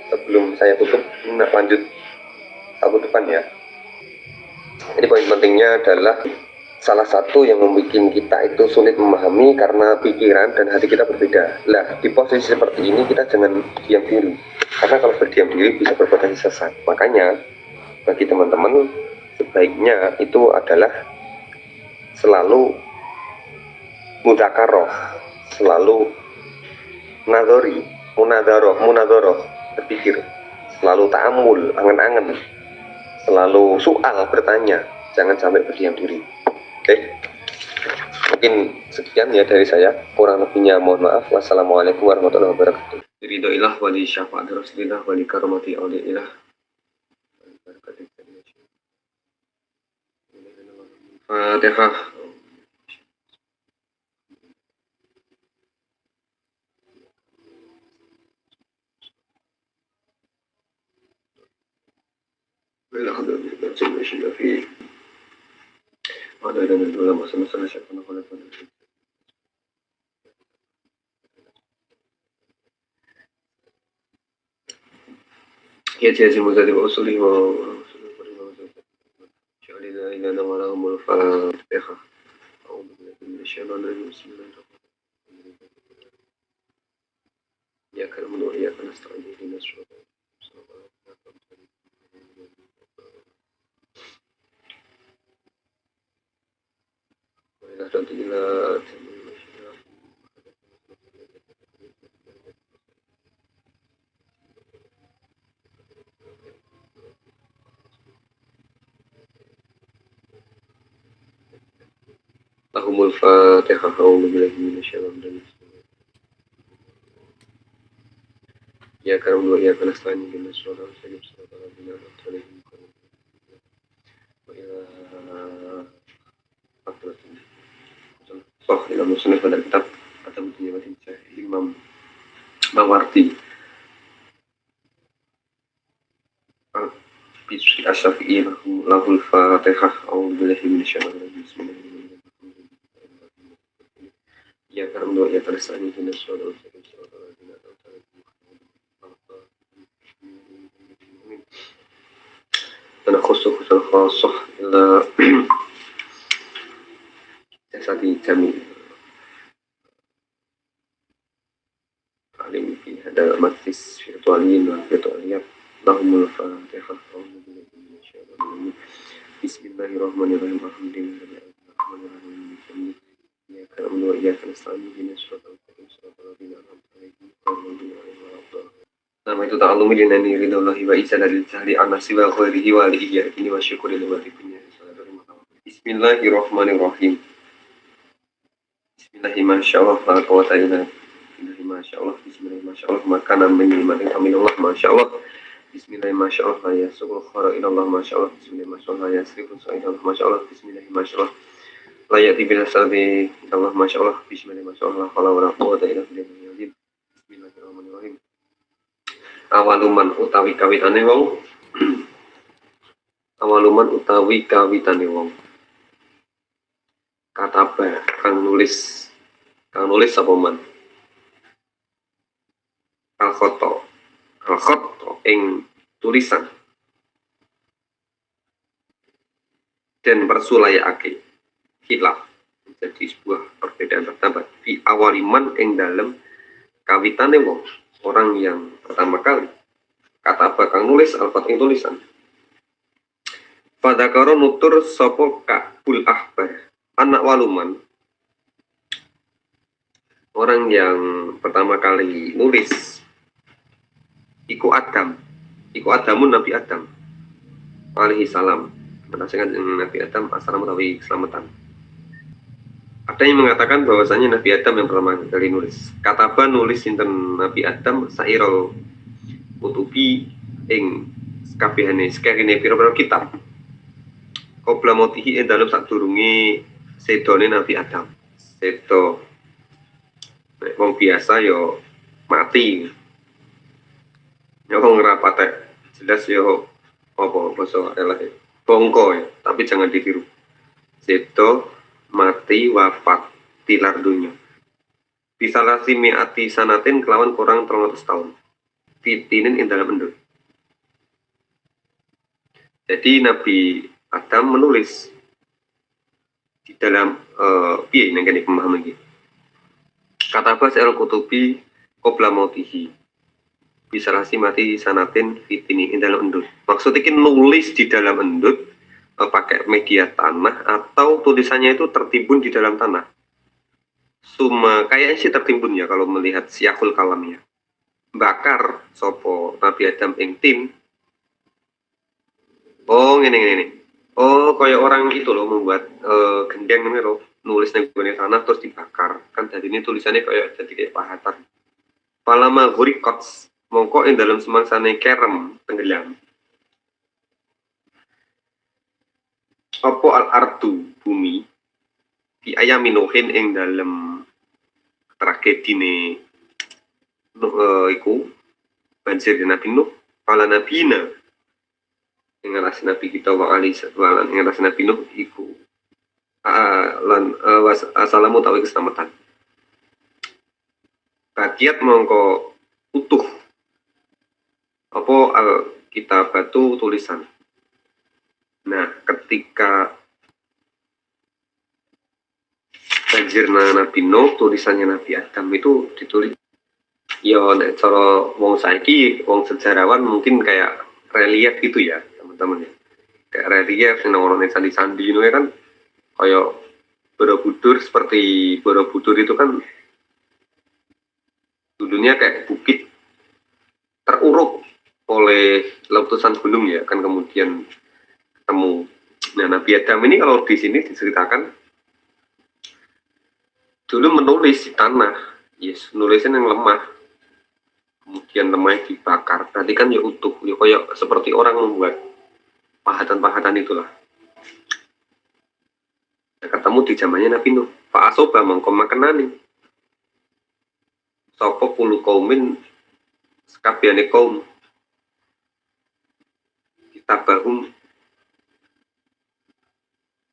sebelum saya tutup, lanjut tahun depan ya. Jadi poin pentingnya adalah salah satu yang membuat kita itu sulit memahami karena pikiran dan hati kita berbeda. Lah, di posisi seperti ini kita jangan diam diri, karena kalau berdiam diri bisa berpotensi sesat. Makanya bagi teman-teman sebaiknya itu adalah selalu mudzakarah, selalu munadharoh, berpikir, selalu ta'amul, angen-angen, selalu soal, bertanya, jangan sampai berdiam diri. Oke. Mungkin sekian ya dari saya, kurang lebihnya mohon maaf. Wassalamualaikum warahmatullahi wabarakatuh. Ridhoillah wa li syafaati rasulillah wa li karomati auliillah. Fatihah. Ya, jadi mau jadi usulih mau إلا أنت ولهم الفاتحة. أعوذ بالله من الشيطان الرجيم. بسم الله الرحمن الرحيم. إياك نعبد وإياك نستعين اهدنا الصراط المستقيم. وإذا أردت إلى لهم الفاتحة. أعوذ بالله من الشيطان الرجيم. إياك نعبد وإياك نستعين اهدنا الصراط المستقيم صراط الذين أنعمت عليهم غير المغضوب عليهم وإلى حضرة صح إلى مصنف pada kitab atau bukunya Imam Mawardi Bisri Asyafi'i lahul Fatihah. A'udzu billahi minasyaitonir rajim. Bismillahirrahmanirrahim. Ya karam doa ya tersani hina suratul أنا خصوص الخاصة إلى جسدي جميل علم في هذا المجلس virtualين والvirtualiyat لهم الفاتحة. أعوذ بالله من الشيطان الرجيم. بسم الله الرحمن الرحيم. الحمد لله الرحمن الرحيم. إياك نعبد وإياك نستعين اهدنا الصراط المستقيم صراط الذين أنعمت عليهم غير المغضوب عليهم ولا الضالين. Nama itu ta'allumi linani ridallahi wa izah dari jahli anasi wa khairihi wa li'iyakini wa syukuri liwatibinya. Bismillahirrahmanirrahim. Bismillahirrahmanirrahim. La quwwata illa billah. Bismillahirrahmanirrahim. Makanan minimatin aminullah masyaallah. Bismillahirrahmanirrahim. La yasukul khara ilallah masyaallah. Bismillahirrahmanirrahim. La yasrifu sa'ilallah masyaallah. Bismillahirrahmanirrahim. La ya'ti bil salbi ilallah masyaallah. Bismillahirrahmanirrahim. La hawla wa la quwwata illa billah. Bismillahirrahmanirrahim. Awaluman utawi kawitane wong. Awaluman utawi kawitane wong. Kataba kang nulis apa man? Al-khoto ing tulisan dan persulayake khilaf menjadi sebuah perbedaan pendapat fi awaliman ing dalem kawitane wong. Orang yang pertama kali kata apa kang nulis alfat ing tulisan. Fadakaro nutur sopo Ka'bul Ahbar anak waluman. Orang yang pertama kali nulis iku Adamun Nabi Adam alaihi salam. Menasihkan Nabi Adam assalam utawi keselamatan. Ada yang mengatakan bahwasanya Nabi Adam yang pertama kali nulis. Kataba nulis sinten Nabi Adam sairul kutubi ing kabehane sekarine pira-pira kitab. Qabla mautihi ing dalem sadurunge sedone Nabi Adam. Sedo nek wong biasa yo mati. Yo ngrapatek jelas yo apa basa elahe. Bongko ya, tapi jangan ditiru. Sedo mati wafat tilar dunya bisa lasimi ati sanatin kelawan kurang 300 tahun fitinin ing dalam endut. Jadi Nabi Adam menulis di dalam piye nang kene pemahaman iki. Kata bahasa al-kutubi qabla mautihi bisa lasimi sanatin fitini ing dalam endut. Maksudnya iki nulis di dalam endut pakai media tanah atau tulisannya itu tertimbun di dalam tanah. Kayaknya sih tertimbun ya kalau melihat siyakul kalamnya. Bakar sopo Nabi Adam ing tim. Oh ini. Oh kayak orang gitu loh membuat gendeng ini loh, nulis di tanah terus dibakar. Kan tadi ini tulisannya kayak pahatan. Palama gurikots mongko ing dalam semangsane kerem tenggelam. Apa al-ardu bumi di ayami Nuhin ing dalem tragedine iku banjir Nabi Nuh pala nabina ing ngarasi Nabi kita wa alaihi salam ing ngarasi Nabi Nuh iku assalamu tawi keselamatan bagiat mongko utuh apa al kitabatu tulisan. Nah, ketika banjirna Nabi Nuh, tulisannya Nabi Adam itu ditulis. Ya nek cara wong saiki, wong sejarawan mungkin kayak relief gitu ya, teman-teman ya. Kayak relief yang nongol candi-candi itu kan kayak Borobudur, seperti Borobudur itu kan dulunya kayak bukit teruruk oleh letusan gunung ya kan, kemudian ketemu. Nah, Nabi Adam ini kalau di sini diceritakan dulu menulis di tanah, yes, nulisnya yang lemah, kemudian lemahnya dibakar. Berarti kan ya utuh, ya kayak seperti orang membuat pahatan-pahatan itulah. Nah, ketemu di zamannya Nabi Nuh. Pak Asoba mongko makenani. Sopo puluh kaumin sekabiane kaum kita bahum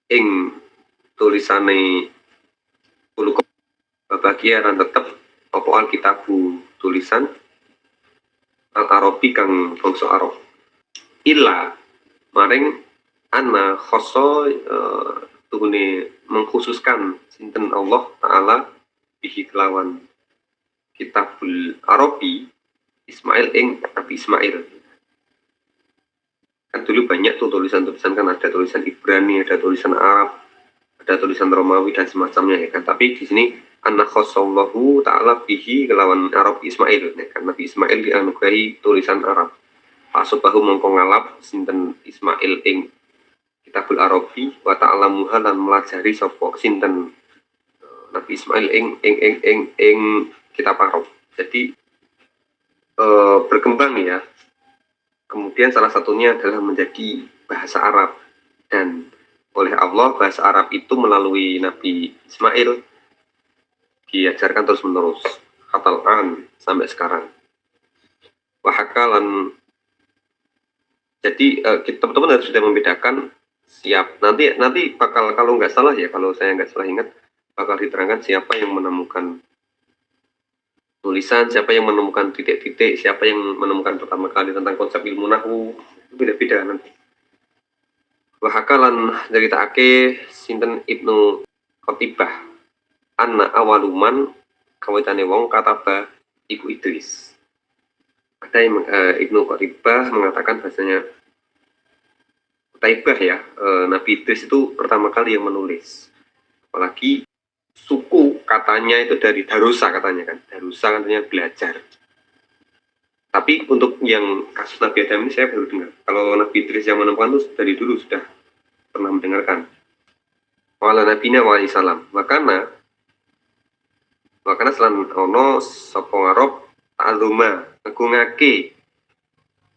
ing tulisane puluh kaum bagian tetep apa alkitabu tulisan al-Arabi kang bangsa Arab. Illa maring ana khoso tuhune mengkhususkan sinten Allah taala bihi kelawan kitabul Arabi Ismail ing Nabi Ismail. Kan dulu banyak tuh tulisan-tulisan, kan ada tulisan Ibrani, ada tulisan Arab, ada tulisan Romawi dan semacamnya ya kan. Tapi di sini anna khosallahu ta'ala bihi kelawan Arab Ismail ya kan. Nabi Ismail dianugerahi tulisan Arab. Asubahu mongko ngalap sinten Ismail ing Kitabul Arabi wa ta'ala muhalan melajari sapa sinten Nabi Ismail ing kitab Arab. Jadi berkembang ya. Kemudian salah satunya adalah menjadi bahasa Arab, dan oleh Allah bahasa Arab itu melalui Nabi Ismail diajarkan terus menerus katalan sampai sekarang. Wahakalan. Jadi kita teman-teman harus sudah membedakan siap nanti bakal, kalau nggak salah ya, kalau saya nggak salah ingat, bakal diterangkan siapa yang menemukan tulisan, siapa yang menemukan titik-titik, siapa yang menemukan pertama kali tentang konsep ilmu nahwu, itu beda-beda nanti. Wahakalan ceritaake sinten Ibnu Qutibah anna awaluman kawitane wong kataba iku Idris. Ada yang Ibnu Qutibah mengatakan bahasanya Qutibah ya, Nabi Idris itu pertama kali yang menulis. Apalagi suku katanya itu dari Darusa, katanya kan. Darusa katanya belajar. Tapi untuk yang kasus Nabi Adam ini saya baru dengar. Kalau Nabi Idris yang menemukan itu dari dulu sudah pernah mendengarkan. Wala nabina wa salam. Makana selan ono sapa ngarep ta'zuma ngagungake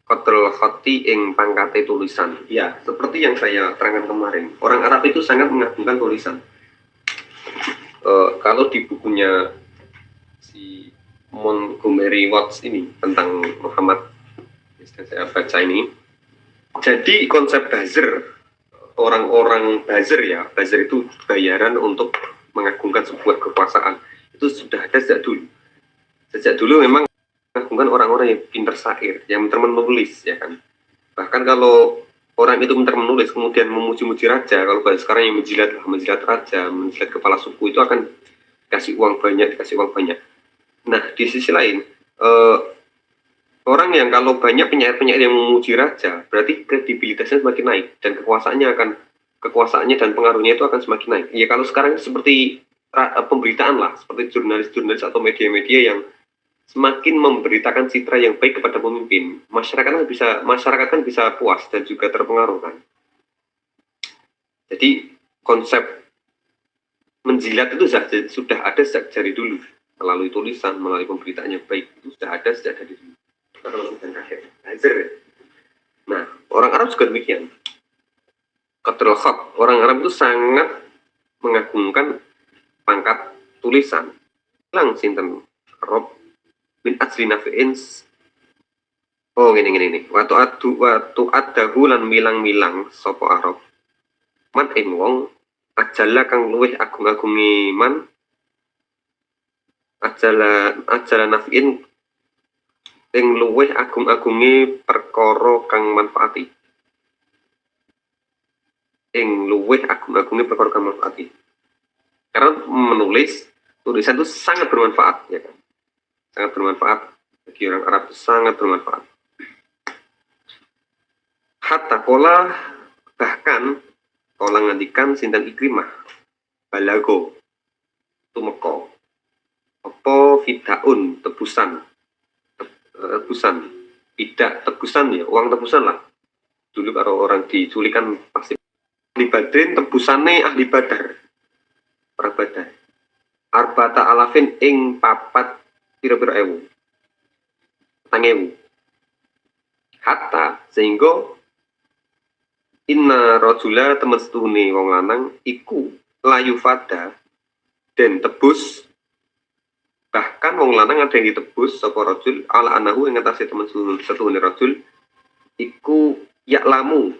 qatrul khati ing pangkate tulisan. Ya, seperti yang saya terangkan kemarin. Orang Arab itu sangat mengagungkan tulisan. Kalau di bukunya si Montgomery Watts ini tentang Muhammad yang saya baca ini, jadi konsep buzzer, orang-orang buzzer ya, buzzer itu bayaran untuk mengagungkan sebuah kekuasaan, itu sudah ada sejak dulu memang mengagungkan orang-orang yang pintar syair, yang pintar menulis ya kan. Bahkan kalau orang itu pintar menulis kemudian memuji-muji raja, kalau bahasa sekarang yang menjilat raja, menjilat kepala suku, itu akan dikasih uang banyak. Nah, di sisi lain orang yang kalau banyak penyair-penyair yang memuji raja, berarti kredibilitasnya semakin naik dan kekuasaannya dan pengaruhnya itu akan semakin naik. Ya kalau sekarang seperti pemberitaan lah, seperti jurnalis-jurnalis atau media-media yang semakin memberitakan citra yang baik kepada pemimpin, masyarakat kan bisa puas dan juga terpengaruh kan. Jadi konsep menjilat itu sudah ada sejak dari dulu, melalui tulisan, melalui pemberitaan yang baik, itu sudah ada sejak dari dulu. Nah, orang Arab juga demikian. Qatrul khat, orang Arab itu sangat mengagungkan pangkat tulisan. Lang sinten Rob min asli nafi'in. Oh gini. Waktu adahu lan milang-milang sapa Arab. Man ing wong ajala kang luwih agung-agungi man. Ajala nafi'in ing luwih agung-agungi perkara kang manfaati. Ing luwih agung-agungi perkara kang manfaati. Karena menulis tulisan itu sangat bermanfaat, ya kan? Sangat bermanfaat bagi orang Arab, itu sangat bermanfaat. Hatta kola, bahkan kola ngandikan sinten Ikrimah balago tumeko apa fidaun tebusan tidak tebusan ya, uang tebusan lah. Dulu kalau orang diculik kan pasti ahli badrin, tebusannya ahli badar, perang badar. Arbata alafin ing papat pira-pira ewu, petang ewu. Hatta sehingga inna rojula temen setune wong lanang iku layu fada dan tebus, bahkan wong lanang ada yang ditebus sapa rojul ala anahu ing ngatasi temen setune rojul iku yaklamu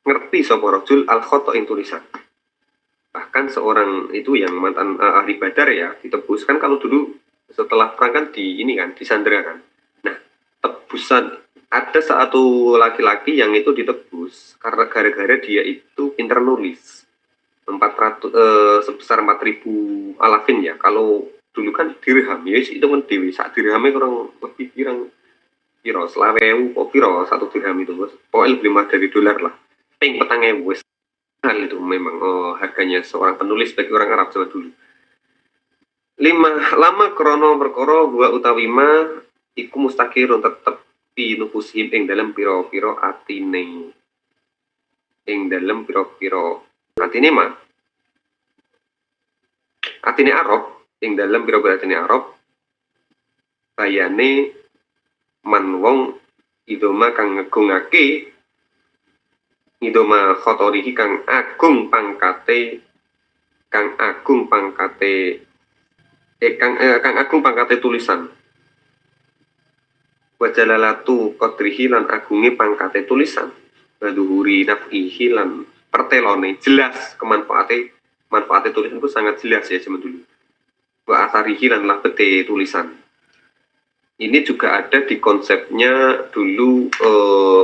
ngerti sapa rojul al khoto ing tulisan. Bahkan seorang itu yang mantan ahli badar ya ditebus kan, kalau dulu setelah perang kan di ini kan disandera kan. Nah, tebusan ada satu laki-laki yang itu ditebus karena gara-gara dia itu pinter nulis 400 sebesar 4.000 alafin ya. Kalau dulu kan dirham ya itu kan dewi sak dirhamnya kurang lebih piro selawewu kok piro satu dirham itu bos, pokoknya lebih mahal dari dolar lah, ping petangnya wes. Hal itu memang harganya seorang penulis bagi orang Arab zaman dulu. 5 lama krono perkara gua utawi ma iku mustakirun tetep fi nufusim ing dalam piro-piro atine, ing dalam piro-piro atine ma atine Arab, ing dalam piro-piro atine Arab bayane man wong idoma kang ngegungake idoma khotorihi kang agung pangkate kang agung pangkate tulisan wajalalatu qadrihi lan agunge pangkate tulisan waduhuri naf'ihi lan pertelone jelas manfaate tulisan itu sangat jelas ya zaman dulu. Wa atharihi lan labete tulisan ini juga ada di konsepnya dulu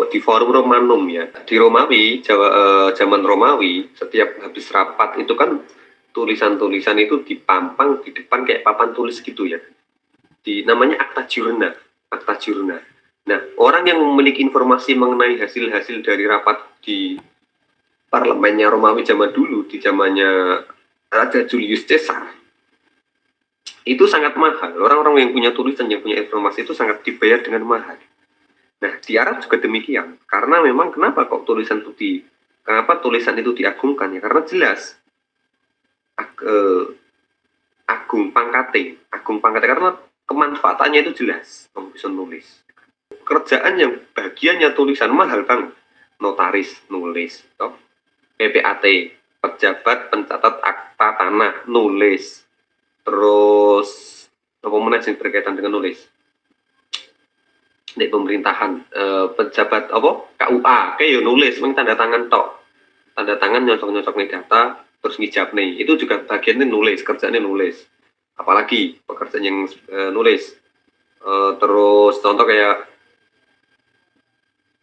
di forum Romanum ya, di Romawi zaman Romawi setiap habis rapat itu kan tulisan-tulisan itu dipampang di depan kayak papan tulis gitu ya, namanya akta jurnal. Nah, orang yang memiliki informasi mengenai hasil-hasil dari rapat di parlemennya Romawi zaman dulu, di zamannya Raja Julius Caesar, itu sangat mahal. Orang-orang yang punya tulisan, yang punya informasi itu sangat dibayar dengan mahal. Nah, di Arab juga demikian. Karena memang kenapa kok tulisan itu kenapa tulisan itu diagungkan ya? Karena jelas agung pangkate karena kemanfaatannya itu jelas. Kamu bisa nulis. Kerjaan yang bagiannya tulisan mahal bang. Notaris nulis, toh. PPAT, pejabat pencatat akta tanah nulis. Terus apa mana yang berkaitan dengan nulis di pemerintahan, pejabat apa KUA kayak ya nulis tanda tangan nyocok nih data terus ngijab nih, itu juga bagiannya nulis, kerjanya nulis. Apalagi pekerjaan yang nulis, terus contoh kayak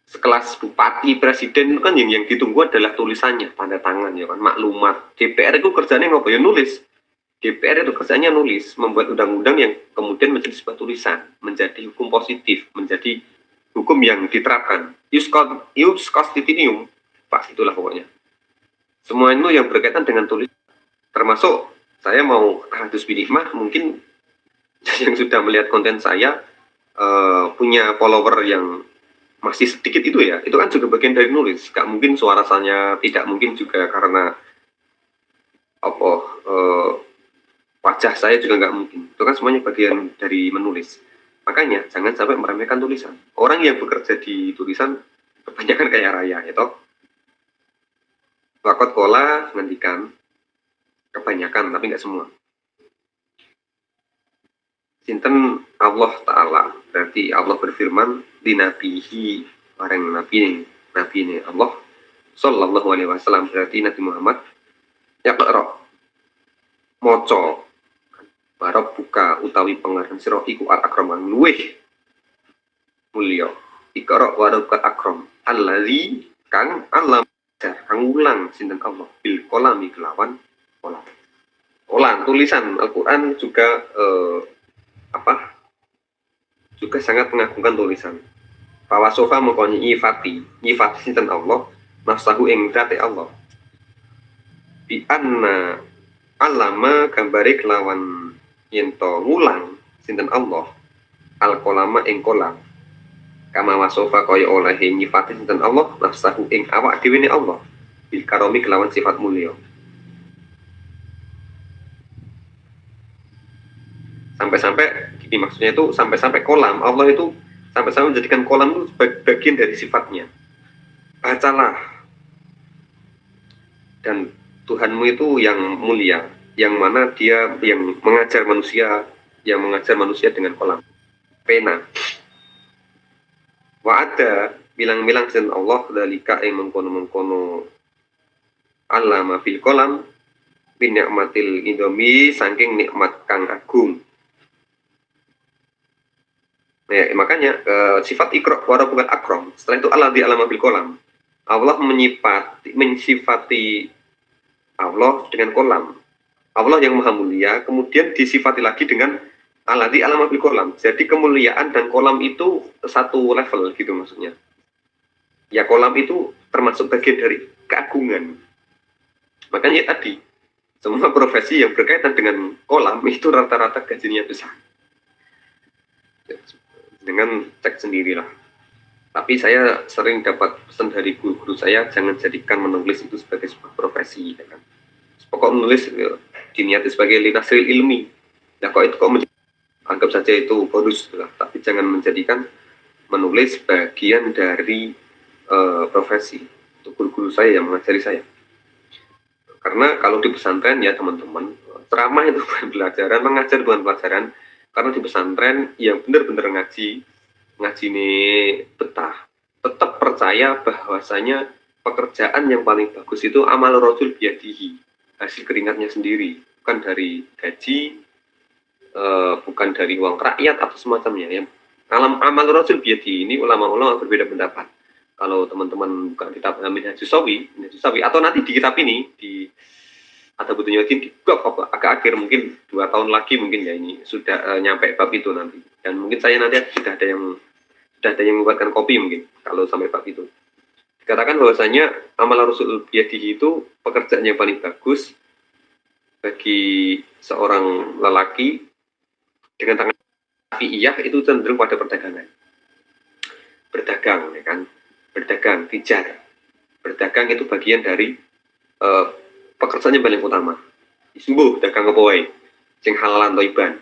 sekelas bupati presiden itu kan yang ditunggu adalah tulisannya, tanda tangan ya kan, maklumat. DPR itu kerjanya ngopo ya nulis. DPR itu kerjanya nulis, membuat undang-undang yang kemudian menjadi sebuah tulisan, menjadi hukum positif, menjadi hukum yang diterapkan. Ius constitutionum, Pak, itulah pokoknya. Semua itu yang berkaitan dengan tulis, termasuk saya mau hadus binikmah, mungkin yang sudah melihat konten saya punya follower yang masih sedikit itu ya, itu kan juga bagian dari nulis. Gak mungkin suara saya, tidak mungkin juga karena apa wajah saya juga nggak mungkin. Itu kan semuanya bagian dari menulis. Makanya jangan sampai meremehkan tulisan. Orang yang bekerja di tulisan kebanyakan kaya raya, ya toh. Wakot kola ngendikan kebanyakan, tapi nggak semua. Sinten Allah Ta'ala, berarti Allah berfirman di nabihi, bareng nabi ini Allah Sallallahu Alaihi Wasallam, berarti Nabi Muhammad ya moco barok buka utawi pengaran sira iku al akraman luweh mulya ikra warokat akram allazi kang alam kang ulang sinten Allah bil kolami kelawan kolam. tulisan Al-Quran juga juga sangat mengagungkan tulisan. Fawasofa mengkoni nyifati sinten Allah nafsahu ing dzati Allah. Bi anna alama gambare kelawan yento ngulang sinten Allah al-qalama ing kolam. Kama wasofa kaya oleh nyifati sinten Allah nafsahu ing awak dhewe ne Allah bil karomi kelawan sifat mulia. Sampai-sampai gini maksudnya itu sampai-sampai kolam Allah itu sampai-sampai menjadikan kolam itu bagian dari sifatnya. Bacalah dan Tuhanmu itu yang mulia, yang mana dia yang mengajar manusia dengan kolam pena. Wa ada bilang-bilang sen Allah dalika yang mengkono alama fil kolam bin nikmatil indomi saking nikmat kang agung. Nah, makanya sifat ikra wara bukan akram. Setelah itu Allah di alama bil kolam. Allah mensifati Allah dengan kolam. Allah yang maha mulia, kemudian disifati lagi dengan Allah di alama bil kolam. Jadi kemuliaan dan kolam itu satu level gitu maksudnya. Ya kolam itu termasuk bagian dari keagungan. Makanya tadi semua profesi yang berkaitan dengan kolam itu rata-rata gajinya besar. Dengan cek sendirilah. Tapi saya sering dapat pesan dari guru-guru saya, jangan jadikan menulis itu sebagai sebuah profesi, ya kan. Pokok menulis diniati sebagai linasril ilmi. Nah kok itu anggap saja itu bonus lah. Tapi jangan menjadikan menulis bagian dari profesi. Itu guru-guru saya yang mengajari saya. Karena kalau di pesantren ya teman-teman, ceramah itu bukan pelajaran, mengajar bukan pelajaran. Karena di pesantren yang benar-benar ngaji nih betah, tetap percaya bahwasanya pekerjaan yang paling bagus itu amal rojul biadihi, hasil keringatnya sendiri, bukan dari gaji, bukan dari uang rakyat atau semacamnya. Yang amal rojul biadihi ini ulama-ulama berbeda pendapat. Kalau teman-teman buka kitab Minhajus Sawi atau nanti di kitab ini di Adabut Dunyadin di bab agak akhir mungkin 2 tahun lagi mungkin ya ini sudah nyampe bab itu nanti, dan mungkin saya nanti sudah ada yang membuatkan kopi mungkin kalau sampai bab itu dikatakan bahwasanya amal rasul biyadihi itu pekerjaan yang paling bagus bagi seorang lelaki dengan tangan fi'iyah itu cenderung pada perdagangan, berdagang ya kan, berdagang tijar, berdagang itu bagian dari pekerjaan yang paling utama. Sembuh dagang apa wae sing halalan thayyiban.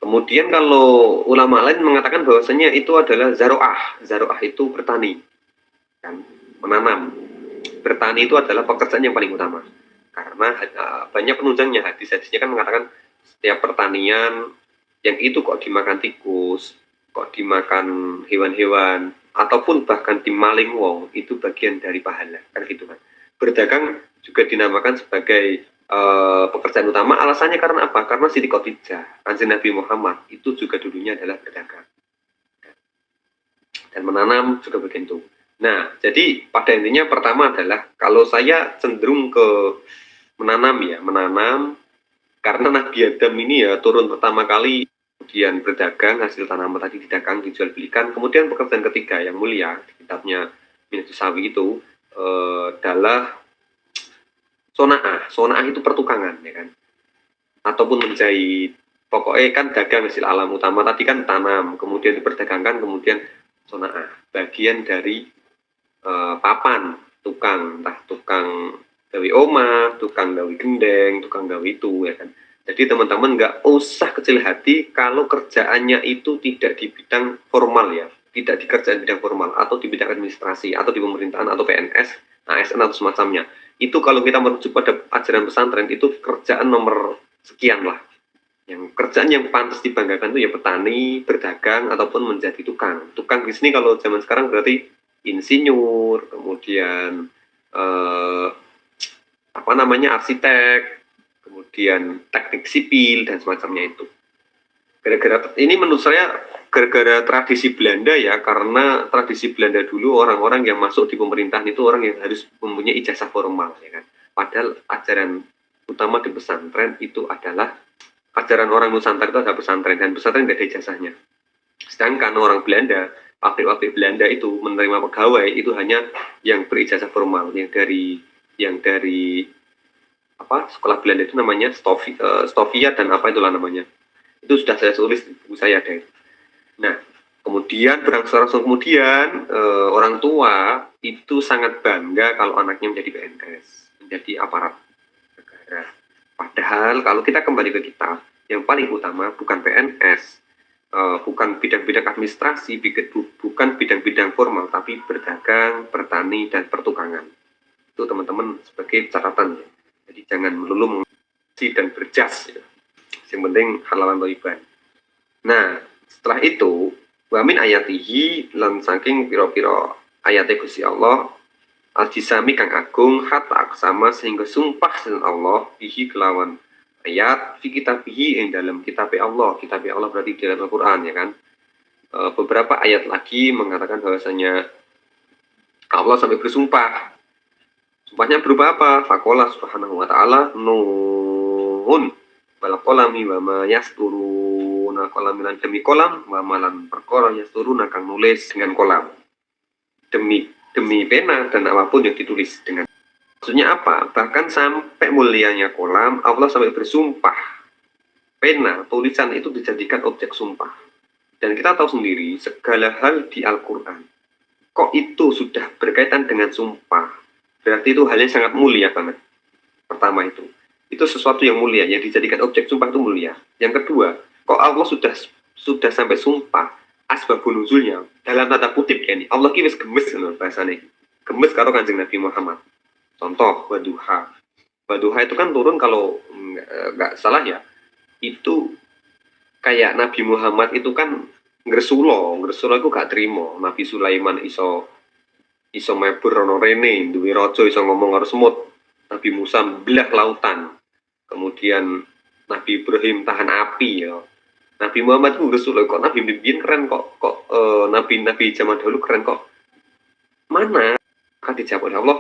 Kemudian kalau ulama lain mengatakan bahwasanya itu adalah zaroah itu bertani kan, menanam. Bertani itu adalah pekerjaan yang paling utama karena banyak penunjangnya. Hadis-hadisnya kan mengatakan setiap pertanian yang itu kok dimakan tikus, kok dimakan hewan-hewan ataupun bahkan dimaling wong, itu bagian dari pahala kan gitu kan. Berdagang juga dinamakan sebagai pekerjaan utama. Alasannya karena apa? Karena Siti Khadijah, Kanjeng Nabi Muhammad itu juga dulunya adalah berdagang dan menanam juga bagian itu. Nah, jadi pada intinya pertama adalah kalau saya cenderung ke menanam karena Nabi Adam ini ya turun pertama kali, kemudian berdagang, hasil tanaman tadi didagang, dijual belikan. Kemudian pekerjaan ketiga yang mulia di kitabnya Minhajus Sawi itu adalah Sonaah itu pertukangan ya kan, ataupun menjahit. Pokoknya kan dagang hasil alam utama tadi kan tanam, kemudian diperdagangkan, kemudian sonaah bagian dari papan, tukang, entah tukang gawe omah, tukang gawe gendeng, tukang gawe itu ya kan. Jadi teman-teman nggak usah kecil hati kalau kerjaannya itu tidak di bidang formal ya, tidak di kerjaan bidang formal atau di bidang administrasi atau di pemerintahan atau PNS, ASN atau semacamnya. Itu kalau kita merujuk pada ajaran pesantren itu kerjaan nomor sekian lah. Yang kerjaan yang pantas dibanggakan itu ya petani, berdagang ataupun menjadi tukang. Tukang di sini kalau zaman sekarang berarti insinyur, kemudian arsitek, kemudian teknik sipil dan semacamnya itu. Gara-gara ini menurut saya gara-gara tradisi Belanda ya, karena tradisi Belanda dulu orang-orang yang masuk di pemerintahan itu orang yang harus mempunyai ijazah formal ya kan. Padahal ajaran utama di pesantren itu adalah ajaran orang Nusantara itu ada pesantren, dan pesantren tidak ada ijazahnya. Sedangkan orang Belanda, pabrik-pabrik Belanda itu menerima pegawai itu hanya yang berijazah formal, yang dari apa sekolah Belanda itu namanya Stovia dan apa itulah namanya. Itu sudah saya tulis di buku saya deh. Nah, kemudian berangsur-angsur kemudian orang tua itu sangat bangga kalau anaknya menjadi PNS, menjadi aparat negara. Padahal kalau kita kembali ke kitab, yang paling utama bukan PNS, bukan bidang-bidang administrasi, bukan bidang-bidang formal, tapi berdagang, bertani, dan pertukangan. Itu teman-teman sebagai catatan ya. Jadi jangan melulu mengisi dan berjas ya. Yang penting halalan thayyiban. Nah, setelah itu wa min ayatihi lan saking pira-pira ayate Gusti Allah al-jisami kang agung hatta aksama sehingga sumpah dengan Allah bihi kelawan ayat fi kitabihi ing dalam kitab Allah. Kitab Allah berarti di dalam Al-Qur'an ya kan. Beberapa ayat lagi mengatakan bahwasanya Allah sampai bersumpah. Sumpahnya berupa apa? Faqala subhanahu wa ta'ala nun wal qalami wa ma yasturuna qalamilan demi kolam wa malan perkara yasturuna kang nulis dengan kolam. Demi pena dan apapun yang ditulis dengan. Maksudnya apa? Bahkan sampai mulianya kolam, Allah sampai bersumpah. Pena, tulisan itu dijadikan objek sumpah. Dan kita tahu sendiri, segala hal di Al-Quran, kok itu sudah berkaitan dengan sumpah, berarti itu hal yang sangat mulia banget. Pertama itu sesuatu yang mulia, yang dijadikan objek sumpah itu mulia. Yang kedua, kok Allah sudah sampai sumpah, asbabun nuzulnya dalam tanda kutip ya ini Allah ki wis gemes lho bahasane. Gemes karo Kanjeng Nabi Muhammad. Contoh Waduha itu kan turun kalau nggak salah ya. Itu kayak Nabi Muhammad itu kan ngresulo itu gak terima. Nabi Sulaiman iso mebur rono rene, duwe raja iso ngomong karo semut. Nabi Musa belah lautan. Kemudian Nabi Ibrahim tahan api ya. Nabi Muhammad itu Rasul kok Nabi Bimbing keren kok Nabi zaman dahulu keren kok. Mana kan dijawab oleh Allah,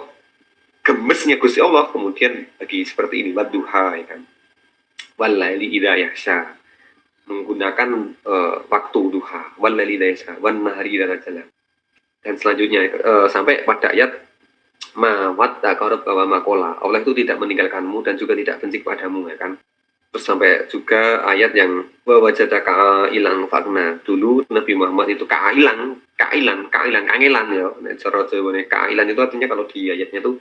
gemesnya Gusti Allah kemudian lagi seperti ini wadduha ya kan. Walaili idza yahsya menggunakan waktu duha, walaili idza yahsya wan nahari idza jalan. Dan selanjutnya sampai pada ayat ma wadda qarab wa makola. Allah itu tidak meninggalkanmu dan juga tidak benci padamu ya kan. Terus sampai juga ayat yang wajadaka ilang fakna. Dulu Nabi Muhammad itu kailan ya. Cara Jawa kailan itu artinya kalau di ayatnya itu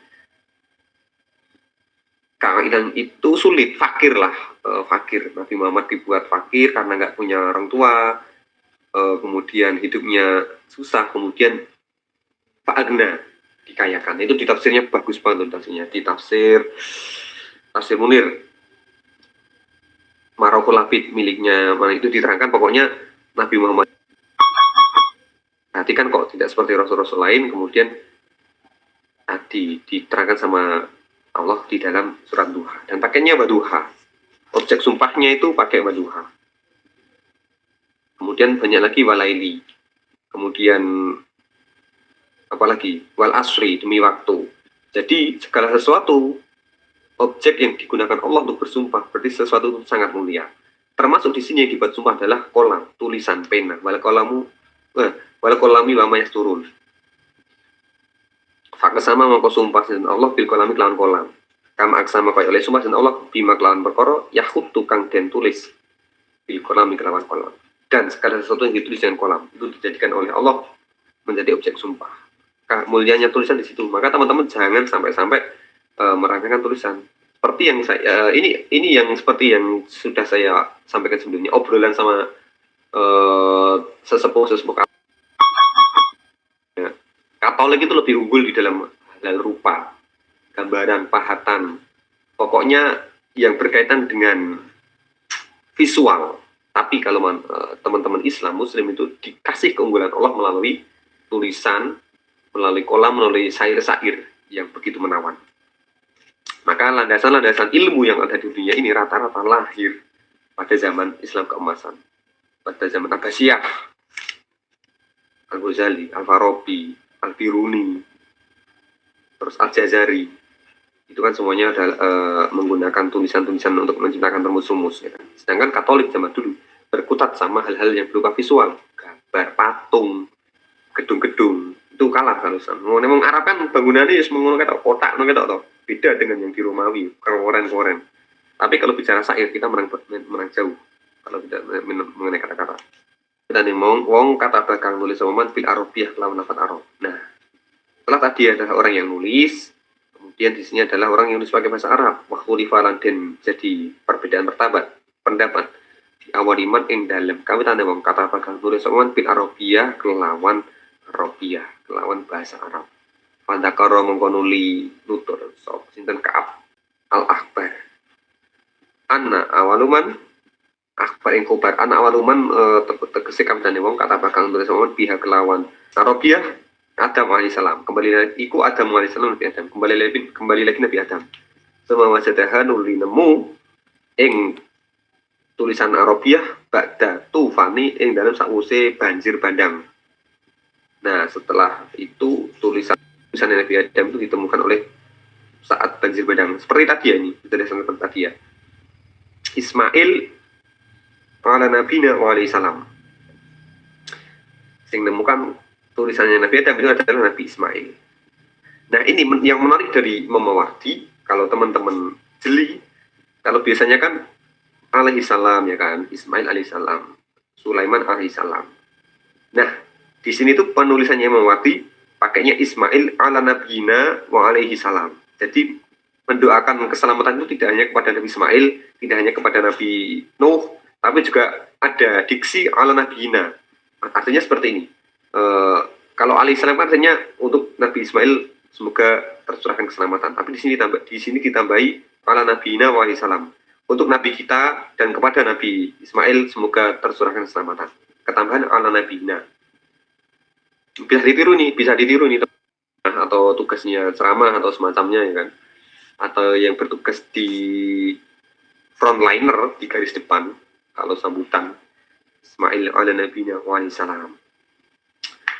kailan itu sulit, fakir lah, fakir. Nabi Muhammad dibuat fakir karena nggak punya orang tua, kemudian hidupnya susah, kemudian fa'agna dikayakan. Itu di tafsirnya bagus banget tafsirnya, di tafsir Munir. Maroko Labid miliknya mana itu diterangkan pokoknya Nabi Muhammad. Nanti kan kok tidak seperti rasul-rasul lain kemudian tadi diterangkan sama Allah di dalam surat Duha dan pakainya Waduha. Objek sumpahnya itu pakai Waduha. Kemudian banyak lagi walaili. Kemudian apalagi wal asri demi waktu. Jadi segala sesuatu objek yang digunakan Allah untuk bersumpah berarti sesuatu itu sangat mulia. Termasuk di sini yang dibuat sumpah adalah kolam, tulisan pena. Wal kolami wa mayasturun. Fakasama mongko sumpah dengan Allah bil kolami kelawan kolam. Kama aksama kaya oleh sumpah dengan Allah bima kelawan perkara yahut tukang den tulis bil kolami kelawan kolam. Dan segala sesuatu yang ditulis dengan kolam itu dijadikan oleh Allah menjadi objek sumpah. Mulianya tulisan di situ. Maka teman-teman jangan sampai merangkakan tulisan seperti yang saya ini yang seperti yang sudah saya sampaikan sebelumnya, obrolan sama sesepuh ya. Katolik itu lebih unggul di dalam hal rupa, gambaran, pahatan, pokoknya yang berkaitan dengan visual. Tapi kalau teman-teman Islam Muslim itu dikasih keunggulan Allah melalui tulisan, melalui kolam, melalui syair-syair yang begitu menawan. Maka landasan-landasan ilmu yang ada di dunia ini rata-rata lahir pada zaman Islam keemasan, pada zaman Abbasiyah, Al-Ghazali, Al-Farabi, Al-Biruni, terus Al-Jazari. itu kan semuanya adalah menggunakan tulisan-tulisan untuk menciptakan rumus-rumus, ya kan? Sedangkan Katolik zaman dulu berkutat sama hal-hal yang berupa visual, gambar, patung, gedung-gedung, itu kalah kalau sama. Ngomong Arab kan bangunannya semua kata kotak, toh beda dengan yang di Romawi, keren-keren. Tapi kalau bicara syair kita menang jauh kalau tidak mengenai kata-kata. Kita nih wong kata belakang nulis omongan fil Arabiah lawan lafaz Arab. Nah, setelah tadi adalah orang yang nulis, kemudian di sini adalah orang yang nulis pakai bahasa Arab. Waktu rifalan dan jadi perbedaan pendapat di awal iman ing dalam kami tanda wong kata belakang nulis omongan fil Arabiah kelawan Arabiah kelawan bahasa Arab. Pandakaro mengkonuli nutur sop sinten Ka'ab al-Akbar. Anna awaluman akbar ing khobar anak awaluman tegese kamdane wong kata bakal nulis wong pihak kelawan Arabiah Adam alaihissalam kembali lagi iku Adam alaihissalam Nabi Adam kembali lagi Nabi Adam semua wajadaha nuli nemu ing tulisan Arabiah ba'da tufani ing dalam sakwuse banjir bandang. Nah setelah itu tulisan Nabi Adam itu ditemukan oleh saat banjir bandang seperti tadi ya, ini tulisan seperti tadi ya. Ismail ala nabina wa alaihi salam. Yang nemukan tulisannya Nabi Adam itu adalah Nabi Ismail. Nah ini yang menarik dari Imam Mawardi, kalau teman-teman jeli, kalau biasanya kan alaihi salam ya kan, Ismail alaihi salam, Sulaiman alaihi salam. Nah di sini tuh penulisannya Imam Mawardi pakainya Ismail ala nabina wa alaihi salam. Jadi mendoakan keselamatan itu tidak hanya kepada Nabi Ismail, tidak hanya kepada Nabi Nuh, tapi juga ada diksi ala nabiyina. Artinya seperti ini. Kalau alaihissalam kan artinya untuk Nabi Ismail semoga tercurahkan keselamatan. Tapi di sini ditambahi ala nabiyina wa alaihissalam. Untuk Nabi kita dan kepada Nabi Ismail semoga tercurahkan keselamatan. Ketambahan ala nabiyina. Bisa ditiru nih atau tugasnya ceramah atau semacamnya ya kan. Atau yang bertugas di frontliner di garis depan kalau sambutan Ismail ala nabiyina wa alaihi salam.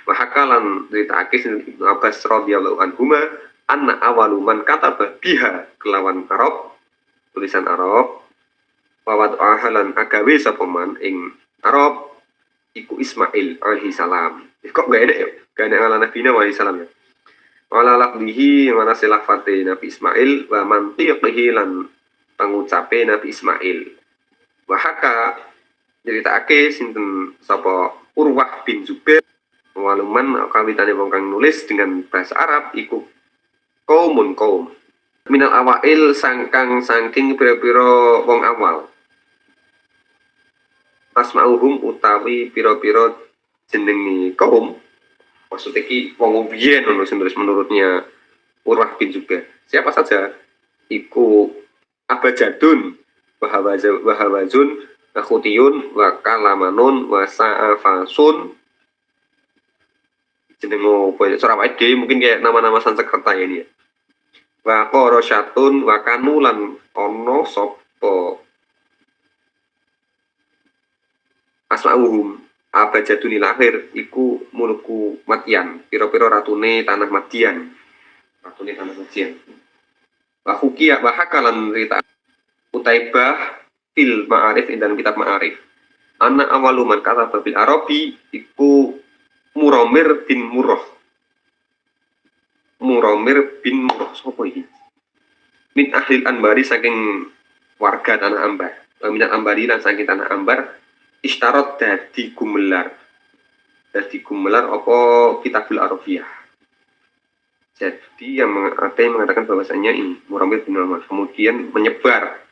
Wa hakalan diritake Ibnu Abbas radhiyallahu anhuma anna awalu man kataba biha kelawan Arab tulisan Arab wa wad'ahalan agawe sapa man ing Arab iku Ismail alaihi salam. Kok gak ada ya? Gak ada ala nabiyina wa alaihi salam ya. Wala lafdihi mana silafate Nabi Ismail wa mantiqihi lan pangucape Nabi Ismail. Wahaka nyeritakake sinten sapa Urwah bin Zubair waluman kawitane wong kang nulis dengan bahasa Arab iku kaum minal awail saking pira-pira wong awal asma'uhum utawi pira-pira jenenge kaum maksudnya ki wong biyen nulis menurutnya Urwah bin Zubair. Siapa saja? Iku Abajadun, Wahawazun, Khutiyun, wa Kalamanun, wa Sa'afasun. Jenengo Sarawak dhewe mungkin kayak nama-nama Sanskerta ya ini ya. Wa Qorosyatun, wa Kanulan ono sapa asma'uhum Abajadun lahir iku mulku Madian, pira-pira ratune tanah Madian. Wa hukiya wa hakalan cerita Utaibah fil Ma'arif dalam kitab Ma'arif. Anak awaluman kata bil Arabi iku Muromir bin Murrah. Sapa iki? Min ahlil Anbari saking warga tanah Ambar. Minat Ambari lan saking tanah Ambar. Istarot dadi gumelar apa Kitabul Arabiyah. Jadi yang mengatakan bahwasanya ini Muromir bin Murrah kemudian menyebar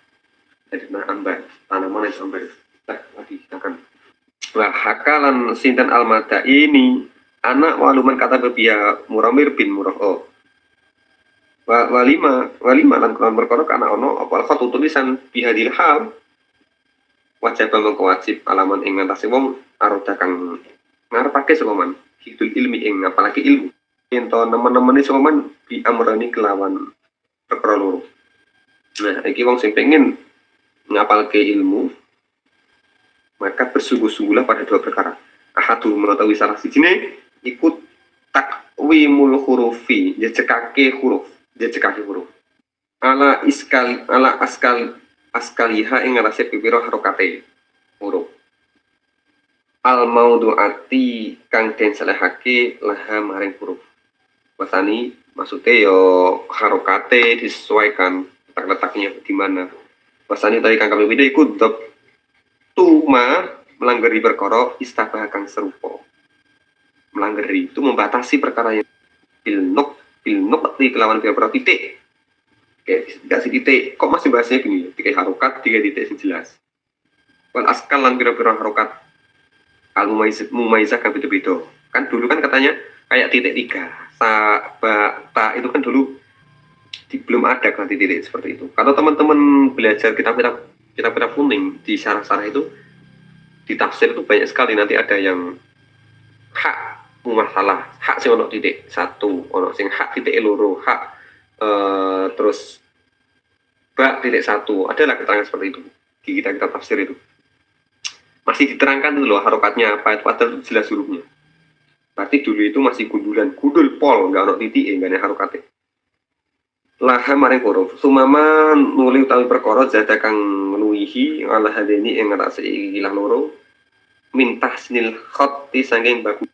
dari tanah Ambar, tanaman yang Ambar. Lagi akan hakalan sinten almada ini anak waluman kata berbia Muromir bin Murrah. Walima lan kawan perkara kana ono apa khatu tulisan bihadil hal wajib mengkewajib alaman ing ngatasi wong aroda kang ngarepake sapa man hidul ilmi ing apalagi ilmu ento nemen-nemene sapa man bi amrani kelawan perkara loro. Nah iki wong sing pengen ngapalke ilmu maka bersungguh-sungguhlah pada dua perkara. Ahadu mengetahui salah sijine ikut takwimul hurufi jejekake huruf ala askaliha ing ngarase pipiro harokate huruf al mauduati kang den selehake laha maring huruf. Wasani maksudnya yo harokate disesuaikan letak-letaknya di mana. Wasani tadi kang kami video ikut dok tuma melanggeri perkara istabah kang serupa. Melanggeri itu membatasi perkara yang bilnok di kelawan pira-pira titik. Oke, dikasih titik. Kok masih bahasnya gini? 3 harokat, 3 titik yang jelas. Wal askal lan pira-pira harokat al mumaizah kan beda-beda. Kan dulu kan katanya kayak titik 3, sa, ba, ta itu kan dulu belum ada kan titik seperti itu. Kalau teman-teman belajar kitab-kitab kuning di syarah-syarah itu di tafsir itu banyak sekali nanti ada yang hak masalah, hak sing ono titik 1, ono sing hak titik loro, hak terus bak titik 1, adalah keterangan seperti itu di kitab tafsir itu. Masih diterangkan dulu loh harokatnya apa itu, padahal jelas hurufnya. Berarti dulu itu masih gundul pol, nggak ono titik, nggak ada harokatnya. Laha maring huruf sumama nuli utawi perkara zada kang ngluwihi ala hadeni ing ngatasi ilang loro mintah snil khatti saking bagus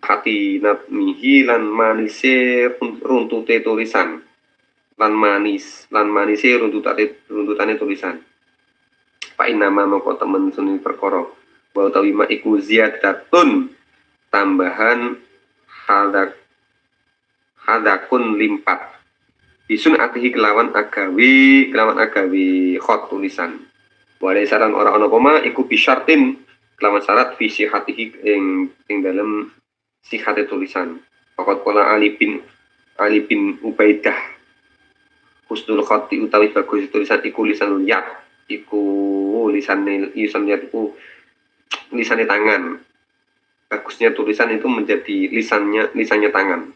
hati natmihi lan manise runtute tulisan lan manise runtutane tulisan Pak Inama mongko temen suni perkara wa utawi ma iku ziyadatun tambahan hadakun limpat bisun atihi kelawan agawi khot tulisan walai saran orang ono koma iku bisyartin kelawan syarat visi hatihi ing dalam sihate tulisan pokok pola Ali bin Ubaidah husnul khoti utawi bagus tulisan iku lisanul yad iku lisannya iku lisannya tangan. Bagusnya tulisan itu menjadi lisannya tangan.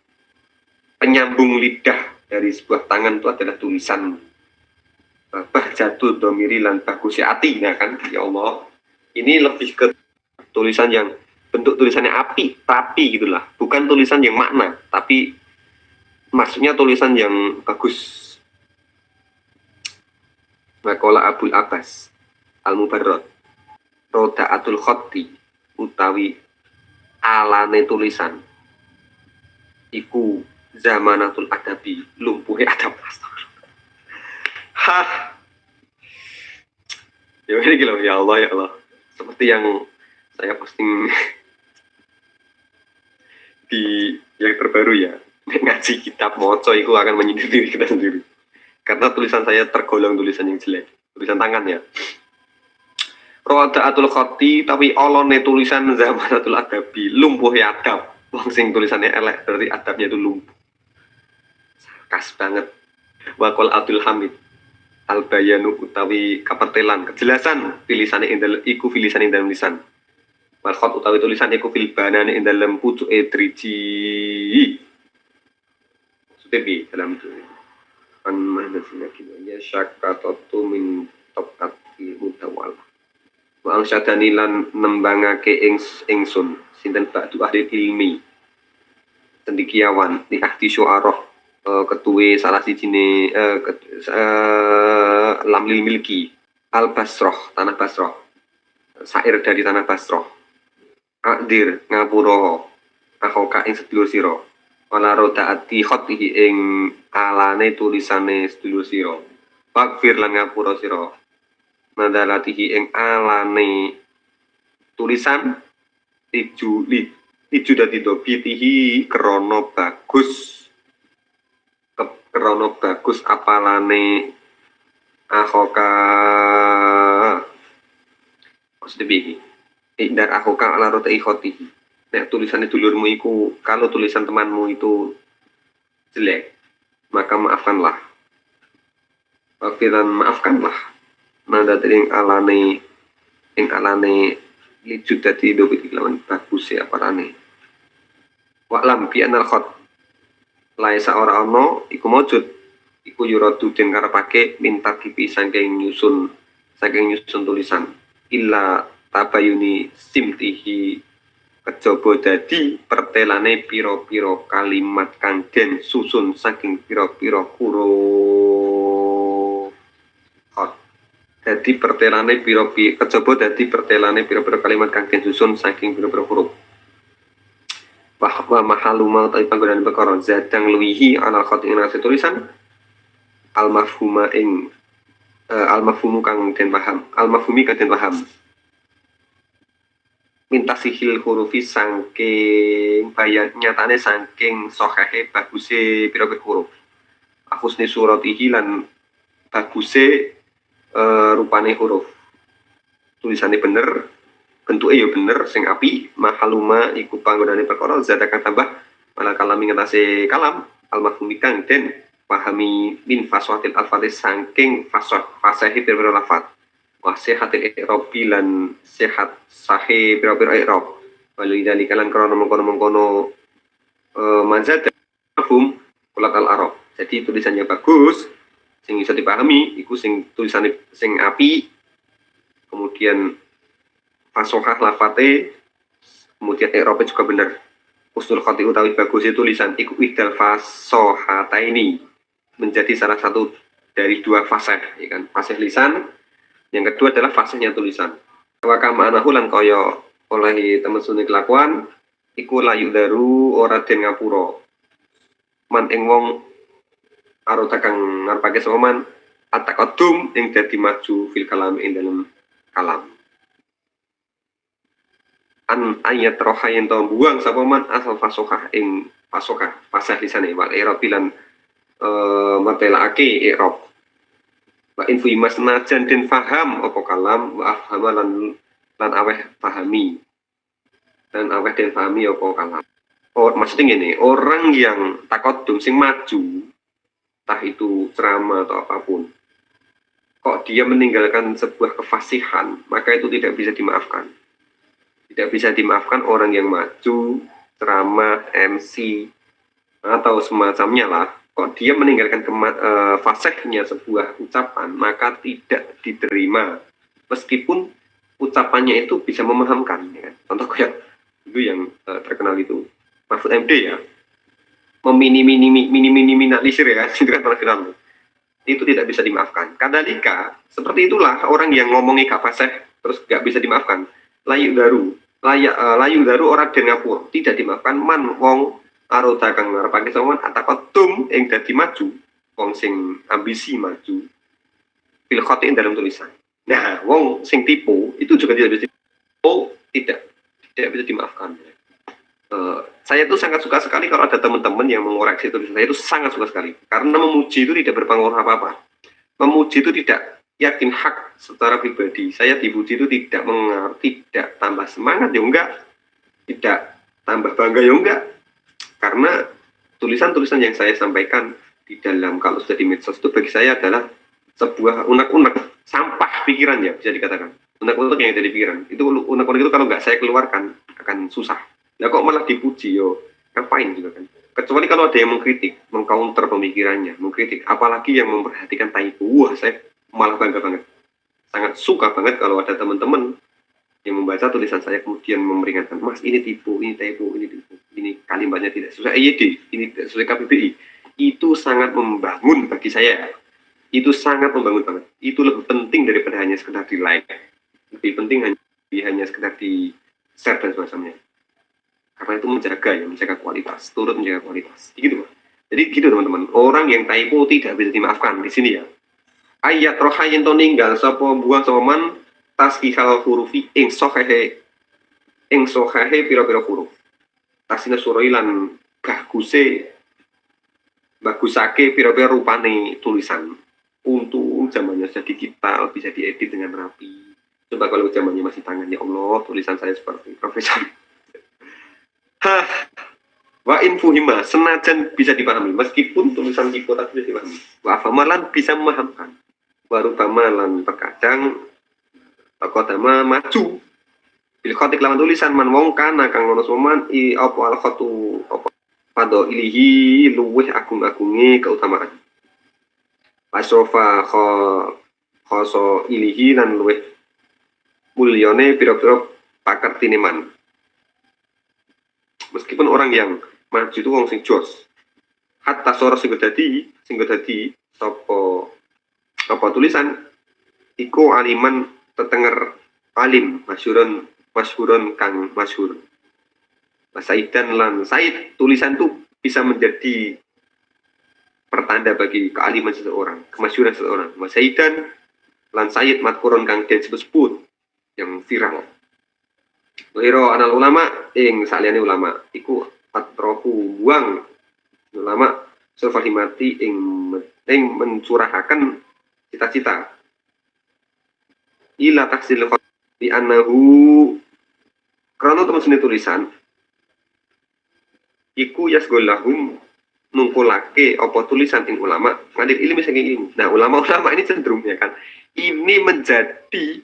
Penyambung lidah dari sebuah tangan itu adalah tulisan. Bahjatu domiri lan bagusnya ati, nah kan ya Allah. Ini lebih ke tulisan yang bentuk tulisannya api, tapi gitulah. Bukan tulisan yang makna, tapi maksudnya tulisan yang bagus. Wakola Abul Abbas Al-Mubarrad Roda'atul Khotti utawi alane tulisan iku zamanatul adabi lumpuhe adab. Hah. Ya ini gila, ya Allah seperti yang saya posting di yang terbaru ya, ngaji kitab moco itu akan menyindir diri kita sendiri karena tulisan saya tergolong tulisan yang jelek, tulisan tangan ya. Roda'atul Khotti tapi olone tulisan zamanatul adabi lumpuh ya adab. Wong sing tulisannya elek berarti adabnya itu lumpuh. Sarkas banget. Waqol Abdul Hamid al bayanu utawi kapertelan kejelasan tulisane iku tulisan ing dalam lisan. Wal khot utawi tulisan iku fil banane ing dalam pucuke driji. Maksudnya dalam itu. An mana sinakin ya syakatatu min tabati mutawal. Wa angsyadani lan nembangake ingsun sinten ba'du ahli ilmi cendikiawan di ahdi syu'arah ketuwe salah sijine lamlil milki al Basroh tanah Basroh syair dari tanah Basroh akdir ngapura ahoka ing sedulur sira wala rodaati khotihi ing alane tulisane sedulur sira fakfir lan ngapura sira mandalatihi ing alane tulisan iju dadi dobitihi krono bagus apalane ahoka maksudnya begini dar ahoka ala rota ikhotihi nek tulisannya dulurmu iku kalau tulisan temanmu itu jelek maka maafkanlah maafkanlah nada ing alane lijud dadi dobiti lawan bagus ya parane wa'lam bi anal khot laisa ora ono iku mujud iku yuradu den karepake minta kipi saking nyusun tulisan illa tabayuni simtihi kejaba dadi pertelane pira-pira kalimat kang den susun saking pira-pira huruf dadi pertelane pira-pira kejaba dadi pertelane pira-pira kalimat kang den susun saking pira-pira huruf. Bahwa mahaluma utawi panggonan perkara zadang luwihi anal khati ing tulisan al mafhuma ing al mafhumu kang den paham al mafhumi kang den paham minta sihil hurufi saking bayat nyatane saking sohehe baguse pira-pira huruf akhusni suratihi lan baguse rupane huruf tulisannya bener bentuknya ya bener sing api mahaluma iku panggonane perkara zat akan tambah malah kalam ngatasi kalam al mafhumi kang den pahami min faswatil alfatis saking fasahi pira-pira lafat wa sehatil i'rabi lan sehat sahih pira-pira i'rab walau idali kalan krana mengkono-mengkono manzad mafhum kulat al arab jadi tulisannya bagus sing bisa dipahami iku sing tulisannya sing api kemudian fasohah lafate kemudian i'rabnya juga benar husnul khati utawi bagus tulisan iku ihdal fasohataini menjadi salah satu dari dua fasih ya kan fasih lisan yang kedua adalah fasihnya tulisan waka ma'anahu lan kaya oleh temen sunni kelakuan iku layu daru ora den ngapura man ing wong arota kang ngarepake soman ataqaddum ing dadi maju fil kalam ing dalam kalam an ayat roha yang tau buang sapa man asal fasokah ing fasokah fasih lisane wal i'rab lan matelaake i'rab wa info masnajan den faham apa kalam wa afhama lan aweh pahami dan aweh den pahami apa kalam maksudnya gini orang yang takodum sing maju entah itu ceramah atau apapun kok dia meninggalkan sebuah kefasihan maka itu tidak bisa dimaafkan. Tidak bisa dimaafkan orang yang maju, ceramah, MC, atau semacamnya lah. Kok dia meninggalkan fasihnya sebuah ucapan, maka tidak diterima. Meskipun ucapannya itu bisa memahamkan. Ya. Contoh kayak itu yang terkenal itu, Mahfud MD ya. Meminimalisir ya, itu kan terkenal. Itu tidak bisa dimaafkan. Kadalika, seperti itulah orang yang ngomongi gak fasih, terus gak bisa dimaafkan. Layu daru ora den ngapura tidak dimaafkan man wong arota kang ngarepake sowan ataqaddum ing dadi maju wong sing ambisi maju fil khati dalam tulisan. Nah, wong sing tipu itu juga tidak bisa tidak bisa dimaafkan. Saya tuh sangat suka sekali kalau ada teman-teman yang mengoreksi tulisan saya itu sangat suka sekali karena memuji itu tidak berpengaruh apa-apa. Memuji itu tidak yakin hak secara pribadi saya dipuji itu tidak tidak tambah semangat ya enggak tidak tambah bangga ya enggak karena tulisan-tulisan yang saya sampaikan di dalam kalau sudah di medsos itu bagi saya adalah sebuah unek-unek sampah pikiran ya bisa dikatakan unek-unek yang jadi pikiran itu unek-unek itu kalau nggak saya keluarkan akan susah ya kok malah dipuji yo ngapain juga kan kecuali kalau ada yang mengkritik mengcounter pemikirannya mengkritik apalagi yang memperhatikan typo wah saya malah bangga banget sangat suka banget kalau ada teman-teman yang membaca tulisan saya kemudian memperingatkan mas ini typo ini kalimatnya tidak sesuai EYD ini tidak sesuai KBBI itu sangat membangun bagi saya itu sangat membangun banget itu lebih penting daripada hanya sekedar di like lebih penting hanya sekedar di share dan semacamnya karena itu menjaga kualitas turut menjaga kualitas gitu jadi gitu teman-teman orang yang typo tidak bisa dimaafkan di sini ya ayat roha yang to ninggal sapa buang sapa man tasqihal hurufi ing sohehe pira-pira huruf tasina suroi lan bagusake pira-pira rupane tulisan untuk zamannya sudah digital bisa diedit dengan rapi coba kalau zamannya masih tangan ya Allah tulisan saya seperti profesor wa infuhima senajan bisa dipahami meskipun tulisan kipo tak bisa dipahami wa afamalan bisa memahamkan baru bamalan terkadang takodama maju bil khotik lawan tulisan man wong kana kang ngono soman i apa al khotu apa pada ilihi luweh agung-agunge keutamaan pasrofa khoso ilihi lan luweh mulyane pira-pira pakertine man meskipun orang yang maju itu wong sing jos hatta soro sing dadi sapa tulisan iku aliman tetenger alim masyhurun kang masyhur. Saidan lan Said, tulisan itu bisa menjadi pertanda bagi kealiman seseorang, kemasyhuran seseorang. Saidan lan Said matkurun kang den sebut yang viral. Wiro anal ulama ing saliyane ulama iku atrofu buang ulama sulfahimati ing mencurahaken cita-cita ila taksil di anahu krono temen tulisan iku yasgolahum nungkulake apa tulisan ing ulama ngadil ilmi saking ilmu. Nah ulama-ulama ini cenderung ya kan ini menjadi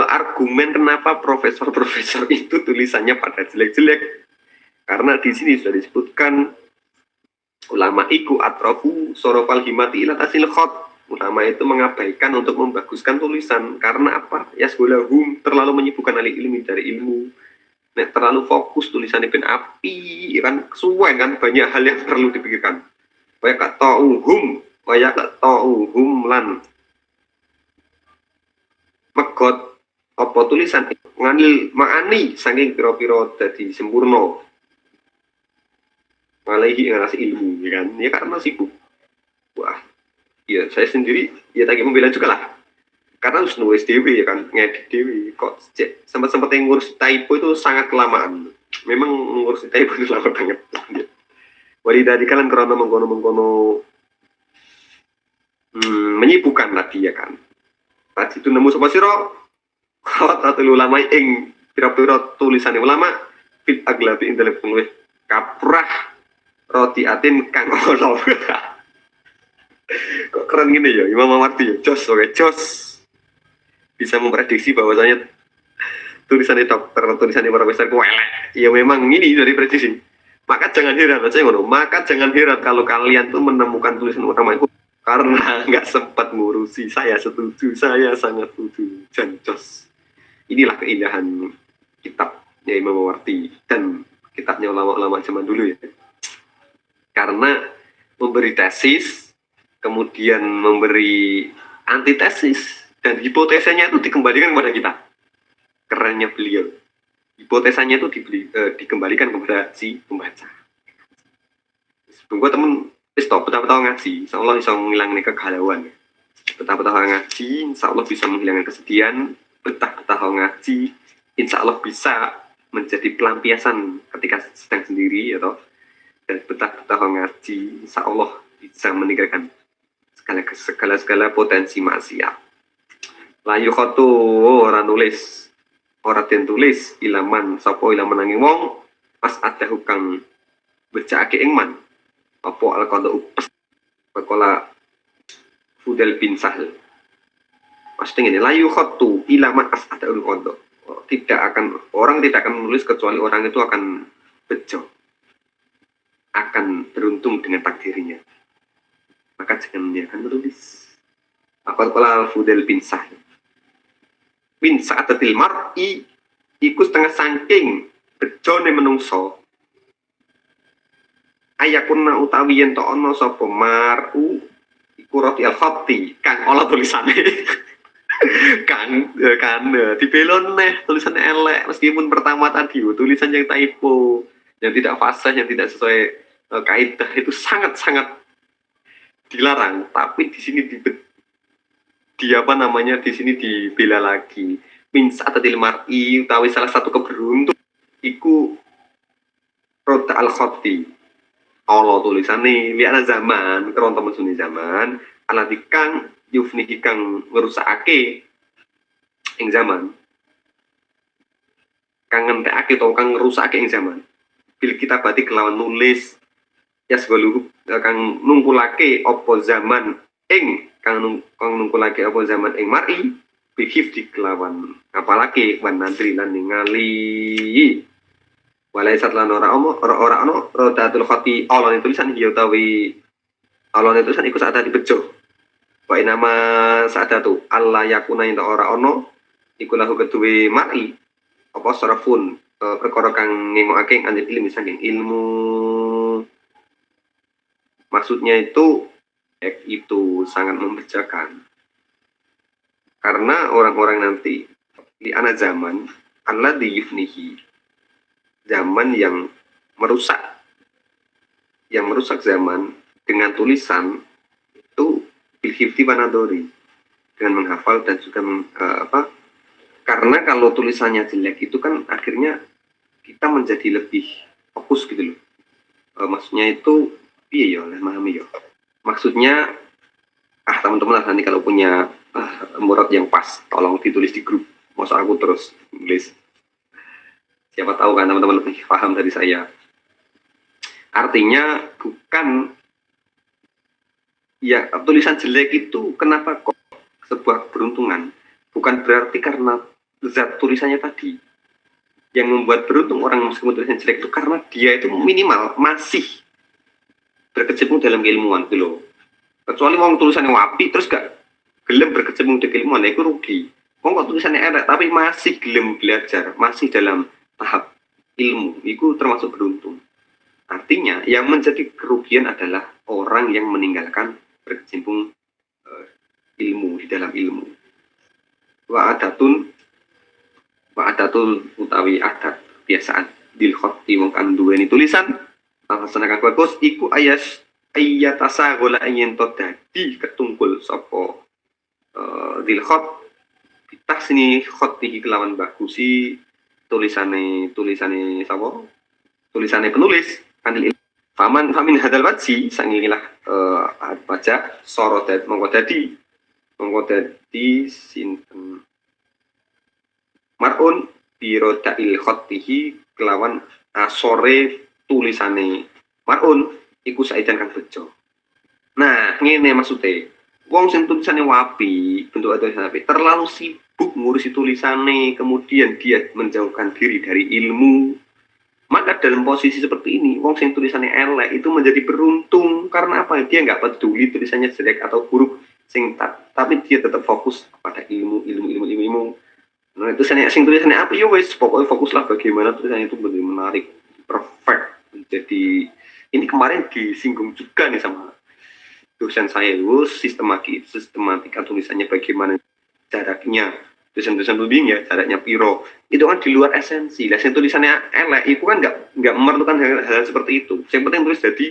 argumen kenapa profesor-profesor itu tulisannya pada jelek-jelek, karena di sini sudah disebutkan ulama iku atrofu sorofal himati ila tasil khot. Ulama itu mengabaikan untuk membaguskan tulisan karena apa? Yasgolahum terlalu menyibukkan ahli ilmi dari ilmu. Nek terlalu fokus tulisannya ben api kan kesuwen kan banyak hal yang perlu dipikirkan. Kaya katauhum lan megot apa tulisan nganil makani saking pira-pira dadi sempurna. Ngalehi ngarasi ilmu ya kan. Ya karena sibuk. Wah, ya saya sendiri ya tak membela juga lah. Karena harus nulis dewi ya kan, ngedit dewi kok sempat ngurus typo itu sangat kelamaan. Memang ngurus typo itu lama banget. Walidadi kalian karena mengkono menyibukkan tadi ya kan. Tadi itu nemu sama siro kawat atau ulama ing pira-pira tulisan ulama fit aglabi intelek penulis kaprah roti atin kang ono. Kok keren gini ya Imam Mawardi ya, jos oke jos. Bisa memprediksi bahwasanya tulisannya dokter, tulisannya profesor itu elek. Ya memang ini dari prediksi. Maka jangan heran, saya ngomong. Maka jangan heran kalau kalian tuh menemukan tulisan utama itu karena nggak sempat ngurusi. Saya setuju, saya sangat setuju. Jancos. Inilah keindahan kitabnya Imam Mawardi dan kitabnya ulama-ulama zaman dulu ya. Karena memberi tesis, kemudian memberi antitesis. Dan hipotesanya itu dikembalikan kepada kita. Kerennya beliau. Hipotesanya itu dikembalikan kepada si pembaca. Gue temen, betapa-betapa ngaji. Insya Allah bisa menghilangkan kegalauan. Betapa-betapa ngaji, insya Allah bisa menghilangkan kesedihan. Betapa-betapa ngaji, insya Allah bisa menjadi pelampiasan ketika sedang sendiri. Ya toh. Dan betapa-betapa ngaji, insya Allah bisa meninggalkan segala potensi maksiat. Layu khotu orang nulis orang den tulis ilaman sapa ilaman nanging wong pas ada hukang becake ing man apa al-qada upes Pakola Fudel bin Sahal pasti ini layu khotu ilaman as ada ul orang tidak akan menulis kecuali orang itu akan bejo, akan beruntung dengan takdirnya, maka jangan dia akan menulis. Pakola Fudel bin Sahal min sa'atatil mar'i iku setengah saking bejone menungso ayakunna utawi yen to ana sapa mar'u iku roti al-khatti kang ala tulisane kan dibelon neh tulisannya elek meskipun pertama tadi tulisan yang typo yang tidak fasih yang tidak sesuai kaidah itu sangat-sangat dilarang, tapi di sini di sini dibela lagi min sa'atatil mar'i utawi salah satu keberuntung iku roda al khatti Allah tulisane liana zaman keron temen suni zaman ala dikang yufni kang ngerusakake ing zaman kang ngentekake utawa kang ngerusakake ing zaman bil kitabati kelawan nulis yasgolu kang nungkulake apa zaman ing kang nungkulake apa zaman ing mar'i bihif di kelawan apalagi wan nantri lan ningali walai satlan ora ono rodatul khati Allah tulisan ya utawi Allah tulisan iku saat dibejo wa nama saat tu Allah yakuna ing ora ono iku lahu keduwe mar'i apa sarafun perkara kang ngengokake anjir ilmu saking ilmu maksudnya itu sangat membejakan Karena orang-orang nanti di anak zaman Allah yufnihi, zaman yang merusak zaman dengan tulisan itu bilhifti wanadori, dengan menghafal dan juga karena kalau tulisannya jelek itu kan akhirnya kita menjadi lebih fokus gitu loh. Maksudnya itu iya ya, memahami ya. Maksudnya teman-teman lah nanti kalau punya murad yang pas tolong ditulis di grup, masa aku terus nulis, siapa tahu kan teman-teman lebih paham dari saya. Artinya bukan ya, tulisan jelek itu kenapa kok sebuah keberuntungan, bukan berarti karena zat tulisannya tadi yang membuat beruntung orang meskipun tulisannya jelek itu karena dia itu minimal masih berkecimpung dalam keilmuan gitu loh. Kecuali mau tulisannya wapi terus gak gelem berkecimpung di keilmuan, itu rugi. Mau kok tulisannya elek tapi masih gelem belajar, masih dalam tahap ilmu, itu termasuk beruntung. Artinya yang menjadi kerugian adalah orang yang meninggalkan berkecimpung ilmu, di dalam ilmu. Wa'adatul utawi adat biasaan dil khoti wong kang duweni tulisan laksanakan bagus iku ayatasa gola yen to dadi ketungkul sapa dil khot pitah sini khoti kelawan bagusi tulisane sapa tulisane penulis kanil famin hadal wajhi sangilah baca sorodat mongko dadi sinten mar'un birodail khotihi kelawan asore tulisane mar'un iku saidan kang bejo. Nah, ngene maksudnya wong sing tulisane wapi, bentuk tulisan wapi, terlalu sibuk ngurusi tulisane, kemudian dia menjauhkan diri dari ilmu. Maka dalam posisi seperti ini, wong sing tulisannya elek itu menjadi beruntung karena apa? Dia nggak peduli tulisannya jelek atau buruk, tapi dia tetap fokus pada ilmu. Nah, itu sing tulisannya apa ya wes, pokoknya fokuslah bagaimana tulisannya itu benar menarik, perfect. Jadi ini kemarin disinggung juga nih sama dosen saya, sistematika tulisannya bagaimana jaraknya, tulisan bimbing ya jaraknya piro, itu kan di luar esensi. Lah sing tulisannya elek itu kan nggak memerlukan hal seperti itu. Yang penting tulis jadi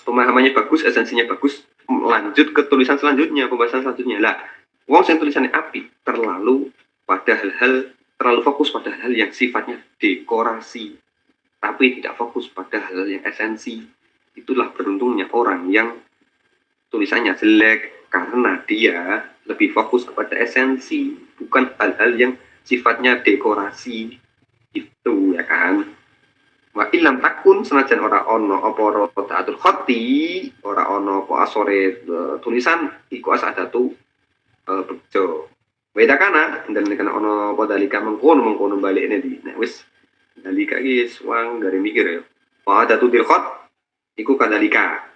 pemahamannya bagus, esensinya bagus, lanjut ke tulisan selanjutnya, pembahasan selanjutnya. Lah wong sing tulisannya api terlalu fokus pada hal yang sifatnya dekorasi, tapi tidak fokus pada hal yang esensi. Itulah beruntungnya orang yang tulisannya jelek karena dia lebih fokus kepada esensi, bukan hal-hal yang sifatnya dekorasi. Itu ya kan. Wa ilam takun senajan ora ono apa taatul khoti, ora ono apa asore tulisan iku asadatu bejo. Beda kana dan kana ono podalika mengkono balik ini di wis dalika iki wang gare mikir ya. Wa adatu til khot iku kadalika.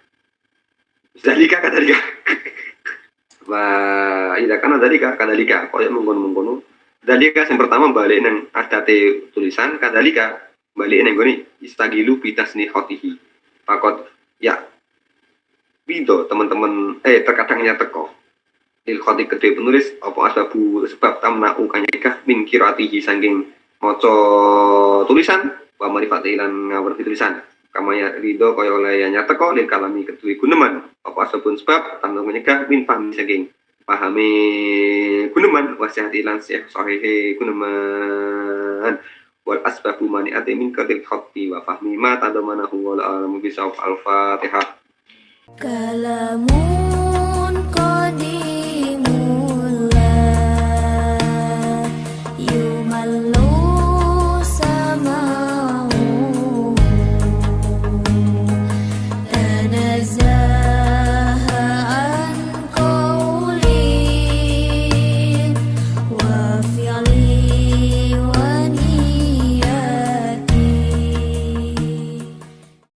Dalika Wa ida kana dalika koyo mengkono dalika yang pertama balik nang adate tulisan, kadalika balik nang goni istagilu bitasni khotihi. Pakot ya video teman-teman terkadangnya teko il khotik kedua penulis apa sebab tamna ukanyika min kiratihi saking maca tulisan wa marifati lan ngawurti tulisan kamaya ridho kaya oleh nyata kok lil kalami kedua guneman apa sebab tamna ukanyika min pahami saking pahami guneman wasihati lan sahihi guneman wal asbabu mani'ati min kadil khatti wa fahmi ma tadamanahu wal alamu bisawf al-fatihah. Kalamu